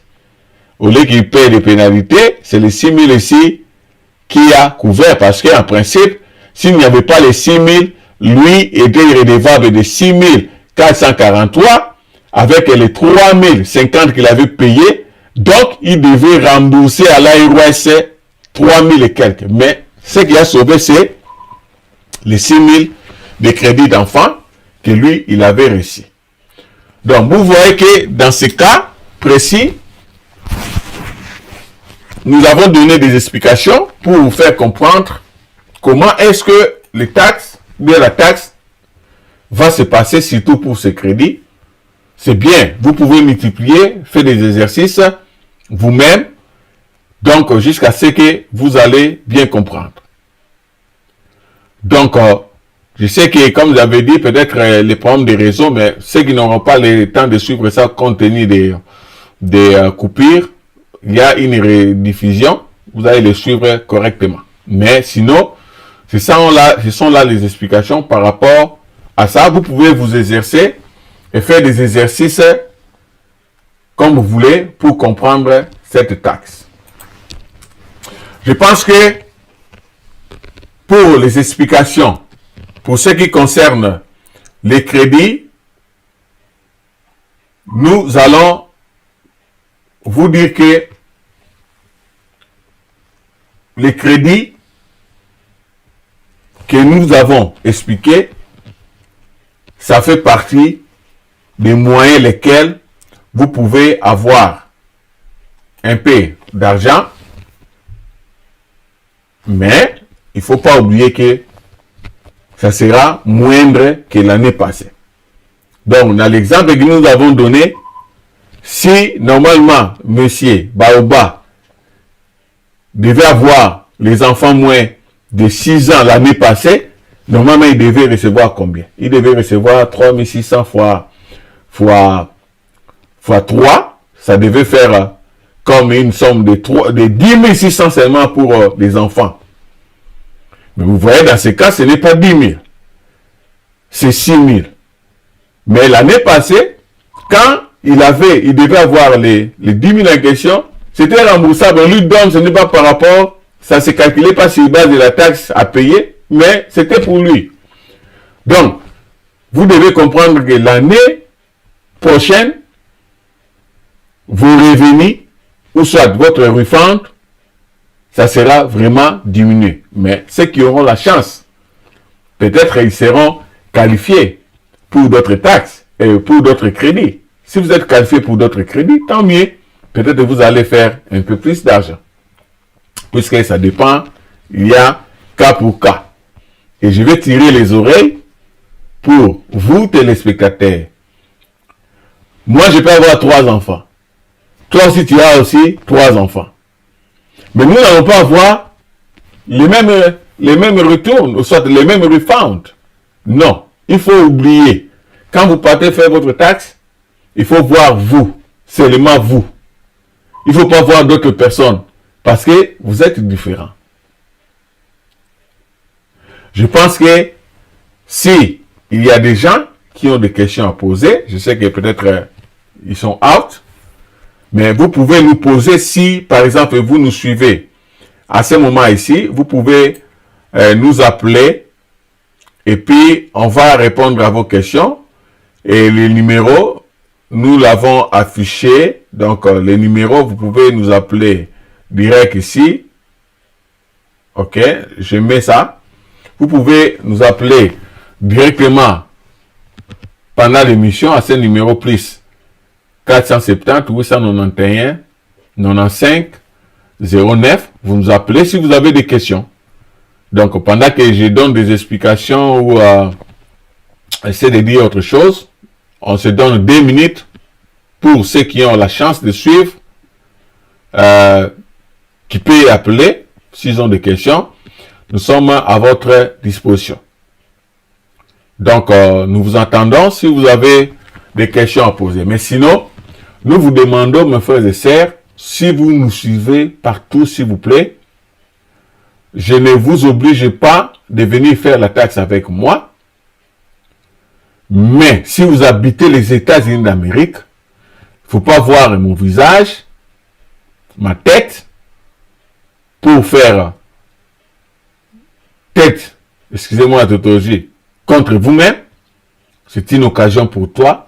Speaker 3: Au lieu qu'il paye des pénalités, c'est les 6 000 ici qui a couvert. Parce qu'en principe, s'il n'y avait pas les 6 000, lui était redevable de 6 443 avec les 3 050 qu'il avait payé. Donc, il devait rembourser à l'AROS 3 000 et quelques. Mais ce qu'il a sauvé, c'est les 6 000 de crédits d'enfants que lui, il avait reçu. Donc, vous voyez que dans ce cas précis, nous avons donné des explications pour vous faire comprendre comment est-ce que la taxe va se passer, surtout pour ce crédit. C'est bien, vous pouvez multiplier, faire des exercices vous-même, donc jusqu'à ce que vous allez bien comprendre. Donc, je sais que, comme vous avez dit, peut-être les problèmes des réseaux, mais ceux qui n'auront pas le temps de suivre ça compte tenu des coupures, il y a une rediffusion, vous allez les suivre correctement. Mais sinon, ce sont là les explications par rapport à ça. Vous pouvez vous exercer et faire des exercices comme vous voulez pour comprendre cette taxe. Je pense que pour les explications, pour ce qui concerne les crédits, nous allons vous dire que les crédits que nous avons expliqués, ça fait partie des moyens lesquels vous pouvez avoir un peu d'argent, mais il ne faut pas oublier que ça sera moindre que l'année passée. Donc, dans l'exemple que nous avons donné, si normalement, monsieur Baoba devait avoir les enfants moins de 6 ans l'année passée, normalement, il devait recevoir combien? Il devait recevoir 3 600 fois 3, ça devait faire comme une somme de 10 600 seulement pour les enfants. Mais vous voyez, dans ce cas, ce n'est pas 10 000, c'est 6 000. Mais l'année passée, quand il devait avoir les 10 000 en question, c'était remboursable. On lui donne, ce n'est pas par rapport Ça ne se calculait pas sur base de la taxe à payer, mais c'était pour lui. Donc, vous devez comprendre que l'année prochaine, vos revenus, ou soit votre refund, ça sera vraiment diminué. Mais ceux qui auront la chance, peut-être ils seront qualifiés pour d'autres taxes et pour d'autres crédits. Si vous êtes qualifié pour d'autres crédits, tant mieux. Peut-être vous allez faire un peu plus d'argent. Puisque ça dépend, il y a cas pour cas. Et je vais tirer les oreilles pour vous, téléspectateurs. Moi, je peux avoir 3 enfants. Toi aussi, tu as aussi 3 enfants. Mais nous n'allons pas avoir les mêmes retours, soit les mêmes refunds. Non, il faut oublier. Quand vous partez faire votre taxe, il faut voir vous, seulement vous. Il ne faut pas voir d'autres personnes parce que vous êtes différents. Je pense que si il y a des gens qui ont des questions à poser, je sais que peut-être ils sont out, mais vous pouvez nous poser si, par exemple, vous nous suivez à ce moment ici, vous pouvez nous appeler et puis on va répondre à vos questions. Et les numéros, nous l'avons affiché. Donc, les numéros, vous pouvez nous appeler direct ici. OK, je mets ça. Vous pouvez nous appeler directement pendant l'émission à ce numéro plus 470 891 95 09. Vous nous appelez si vous avez des questions. Donc, pendant que je donne des explications ou essayer de dire autre chose, on se donne 2 minutes pour ceux qui ont la chance de suivre, qui peuvent appeler s'ils ont des questions. Nous sommes à votre disposition. Donc, nous vous entendons si vous avez des questions à poser. Mais sinon, nous vous demandons, mes frères et sœurs, si vous nous suivez partout, s'il vous plaît, je ne vous oblige pas de venir faire la taxe avec moi. Mais si vous habitez les États-Unis d'Amérique, il ne faut pas voir mon visage, ma tête, pour faire tête, excusez-moi la tautologie, contre vous-même. C'est une occasion pour toi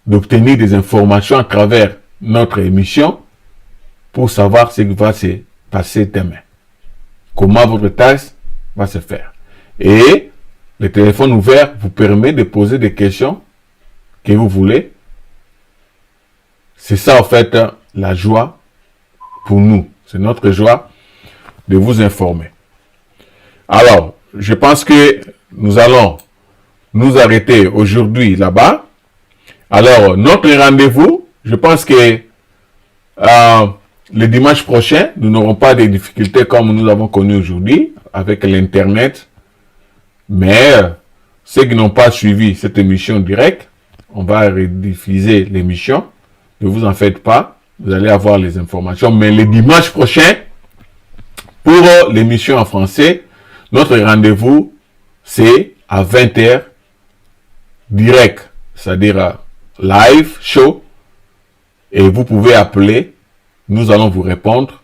Speaker 3: d'obtenir des informations à travers notre émission pour savoir ce qui va se passer demain. Comment votre taxe va se faire. Et le téléphone ouvert vous permet de poser des questions que vous voulez. C'est ça, en fait, la joie pour nous. C'est notre joie de vous informer. Alors, je pense que nous allons nous arrêter aujourd'hui là-bas. Alors, notre rendez-vous, je pense que le dimanche prochain, nous n'aurons pas de difficultés comme nous avons connu aujourd'hui avec l'Internet. Mais ceux qui n'ont pas suivi cette émission directe, on va rediffuser l'émission. Ne vous en faites pas, vous allez avoir les informations. Mais le dimanche prochain, pour l'émission en français, notre rendez-vous, c'est à 20h, direct, c'est-à-dire live, show. Et vous pouvez appeler, nous allons vous répondre.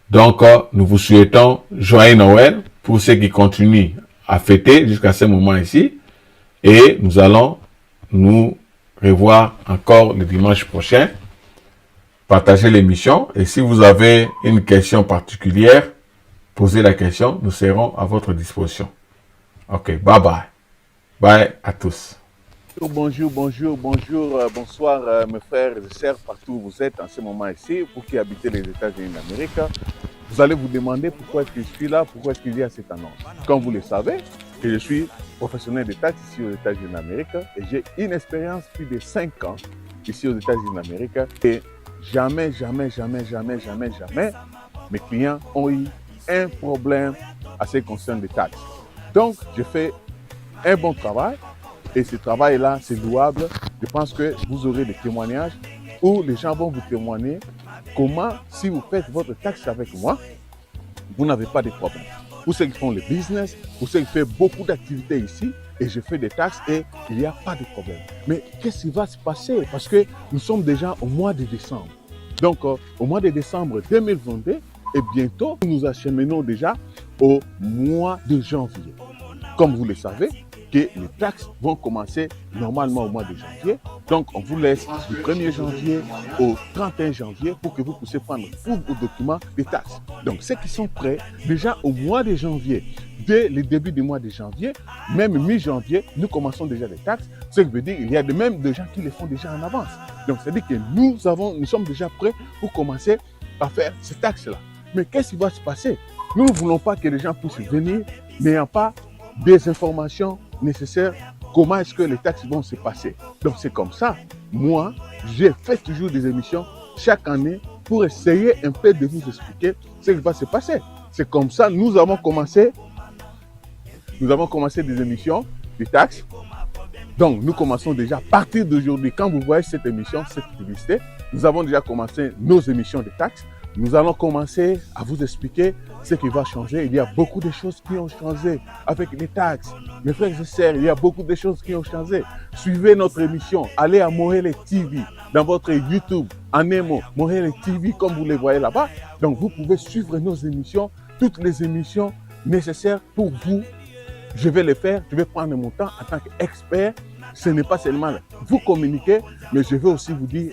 Speaker 3: Donc, nous vous souhaitons joyeux Noël pour ceux qui continuent à fêter jusqu'à ce moment ici. Et nous allons nous revoir encore le dimanche prochain. Partagez l'émission. Et si vous avez une question particulière, posez la question. Nous serons à votre disposition. OK, bye bye. Bye à tous.
Speaker 1: Bonjour, bonsoir mes frères et sœurs partout où vous êtes en ce moment ici, vous qui habitez les États-Unis d'Amérique. Vous allez vous demander pourquoi est-ce que je suis là, pourquoi est-ce qu'il y a cette annonce. Comme vous le savez, que je suis professionnel de taxes ici aux États-Unis d'Amérique et j'ai une expérience plus de 5 ans ici aux États-Unis d'Amérique et jamais, mes clients ont eu un problème à ce qui concerne les taxes. Donc, je fais un bon travail. Et ce travail-là, c'est louable. Je pense que vous aurez des témoignages où les gens vont vous témoigner comment, si vous faites votre taxe avec moi, vous n'avez pas de problème. Pour ceux qui font le business, pour ceux qui font beaucoup d'activités ici, et je fais des taxes et il n'y a pas de problème. Mais qu'est-ce qui va se passer? Parce que nous sommes déjà au mois de décembre. Donc, au mois de décembre 2022, Et bientôt, nous acheminons déjà au mois de janvier. Comme vous le savez, que les taxes vont commencer normalement au mois de janvier. Donc, on vous laisse du 1er janvier au 31 janvier pour que vous puissiez prendre tous vos documents des taxes. Donc, ceux qui sont prêts, déjà au mois de janvier, dès le début du mois de janvier, même mi-janvier, nous commençons déjà les taxes. Ce qui veut dire qu'il y a même des gens qui les font déjà en avance. Donc, c'est-à-dire que nous sommes déjà prêts pour commencer à faire ces taxes-là. Mais qu'est-ce qui va se passer? Nous ne voulons pas que les gens puissent venir n'ayant pas des informations nécessaires. Comment est-ce que les taxes vont se passer? Donc, c'est comme ça. Moi, j'ai fait toujours des émissions chaque année pour essayer un peu de vous expliquer ce qui va se passer. C'est comme ça, nous avons commencé des émissions de taxes. Donc, nous commençons déjà à partir d'aujourd'hui. Quand vous voyez cette émission, cette publicité, nous avons déjà commencé nos émissions de taxes. Nous allons commencer à vous expliquer ce qui va changer. Il y a beaucoup de choses qui ont changé avec les taxes. Mes frères et sœurs, il y a beaucoup de choses qui ont changé. Suivez notre émission. Allez à Mohele TV dans votre YouTube, en Nemo, Mohele TV, comme vous les voyez là-bas. Donc, vous pouvez suivre nos émissions, toutes les émissions nécessaires pour vous. Je vais les faire. Je vais prendre mon temps en tant qu'expert. Ce n'est pas seulement vous communiquer, mais je vais aussi vous dire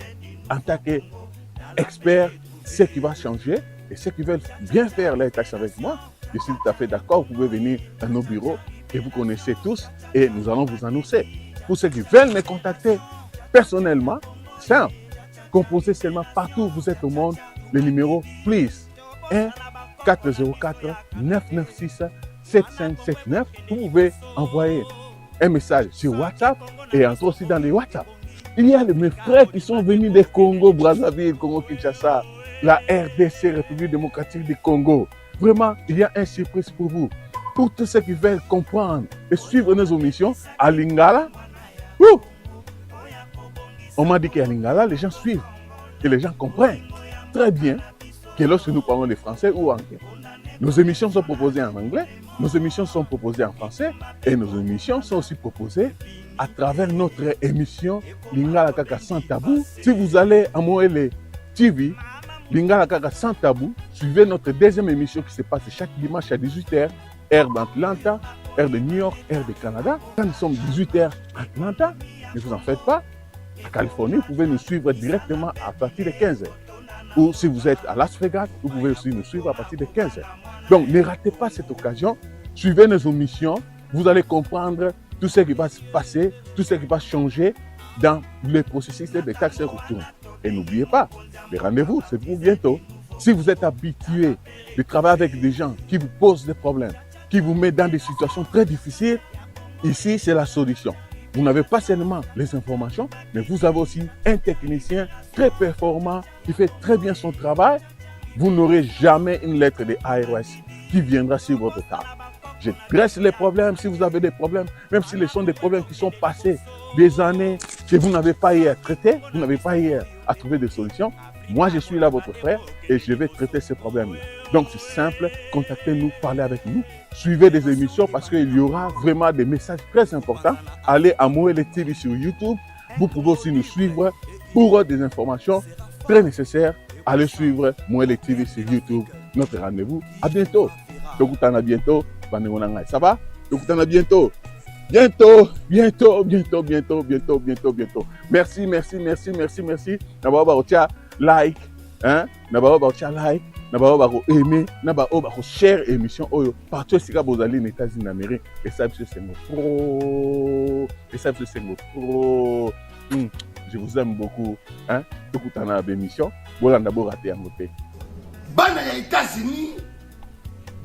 Speaker 1: en tant qu'expert ce qui va changer et ceux qui veulent bien faire les tâches avec moi. Je suis tout à fait d'accord. Vous pouvez venir dans nos bureaux que vous connaissez tous et nous allons vous annoncer. Pour ceux qui veulent me contacter personnellement, simple. Composez seulement partout où vous êtes au monde le numéro plus 1 404 996 7579. Vous pouvez envoyer un message sur WhatsApp et entrer aussi dans les WhatsApp. Il y a mes frères qui sont venus des Congo, Brazzaville, Congo-Kinshasa, la RDC, République démocratique du Congo. Vraiment, il y a une surprise pour vous. Pour tous ceux qui veulent comprendre et suivre nos émissions, à Lingala, on m'a dit qu'à Lingala, les gens suivent et les gens comprennent très bien que lorsque nous parlons de français ou anglais, nos émissions sont proposées en anglais, nos émissions sont proposées en français et nos émissions sont aussi proposées à travers notre émission Lingala Kaka sans tabou. Si vous allez à Mohele TV, Lingala Kaka sans tabou, suivez notre deuxième émission qui se passe chaque dimanche à 18h, heure d'Atlanta, heure de New York, heure de Canada. Quand nous sommes 18h à Atlanta, ne vous en faites pas, à Californie, vous pouvez nous suivre directement à partir de 15h. Ou si vous êtes à Las Vegas, vous pouvez aussi nous suivre à partir de 15h. Donc, ne ratez pas cette occasion. Suivez nos émissions. Vous allez comprendre tout ce qui va se passer, tout ce qui va changer dans le processus des taxes et retours. Et n'oubliez pas, les rendez-vous, c'est pour bientôt. Si vous êtes habitué de travailler avec des gens qui vous posent des problèmes, qui vous mettent dans des situations très difficiles, ici, c'est la solution. Vous n'avez pas seulement les informations, mais vous avez aussi un technicien très performant qui fait très bien son travail. Vous n'aurez jamais une lettre de ARS qui viendra sur votre table. Je dresse les problèmes si vous avez des problèmes, même si ce sont des problèmes qui sont passés des années que vous n'avez pas eu à traiter, vous n'avez pas eu à trouver des solutions. Moi, je suis là, votre frère, et je vais traiter ces problèmes-là. Donc, c'est simple, contactez-nous, parlez avec nous, suivez des émissions parce qu'il y aura vraiment des messages très importants. Allez à Mohele TV sur YouTube. Vous pouvez aussi nous suivre pour des informations très nécessaires. Allez suivre Mohele TV sur YouTube. Notre rendez-vous. À bientôt. À bientôt. Ça va? À bientôt. Bientôt. Merci. Like, hein? Like, aimer, share émission partout si vous allez aux États-Unis d'Amérique. Et ça, c'est mon pro. Je vous aime beaucoup, hein? Tout le temps émission. Voilà d'abord raté en côté.
Speaker 2: Bana ya États-Unis,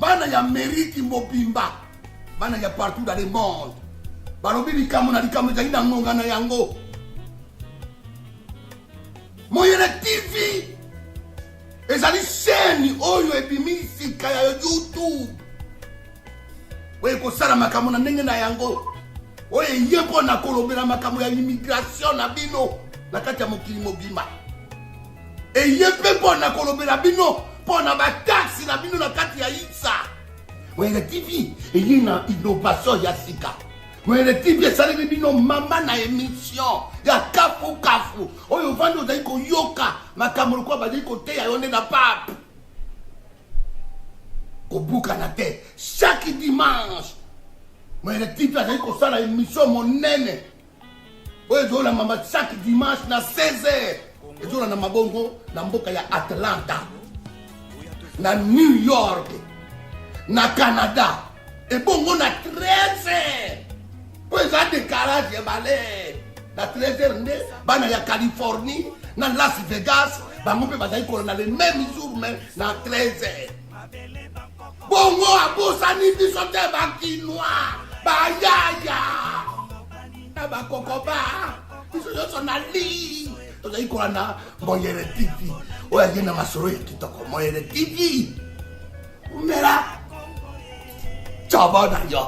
Speaker 2: bana ya Amérique mobimba, bana ya partout dans le monde. Balobi likamu na zaina ngonga na yango. Mohele TV ezali chaîne oyo ebimisika ya YouTube. Oyo kosala makambo na ndenge na yango. Oyo yebo na kolobela makambo ya immigration na bino na kati ya mokili mobimba. Yebe na kolobela bino pona ba taxi na bino na kati ya Itsa. Mohele TV eyina innovation ya sika. Mohele TV esali bino mama na émission ya kafu oyo vandi ozali koyoka makambo kwa bazali koteya yo nde na pape. kobukana te chaque dimanche moyele tipe azali kosala émission monene oyo ezola mama chaque dimanche na 16h ezola na mabongo na mboka ya Atlanta na New York na Canada ebongo na 13h po eza décalage ebale na 13h nde bana ya Californie na Las Vegas bango mpe bazali kolona le même jour mais na 13h bongo abosani biso te bakinois bayaya na bakokoba biso nyonso na li tozali kola na Moyele TV oyo aye na masolo ya kitoko Moyele TV umela cobo na yo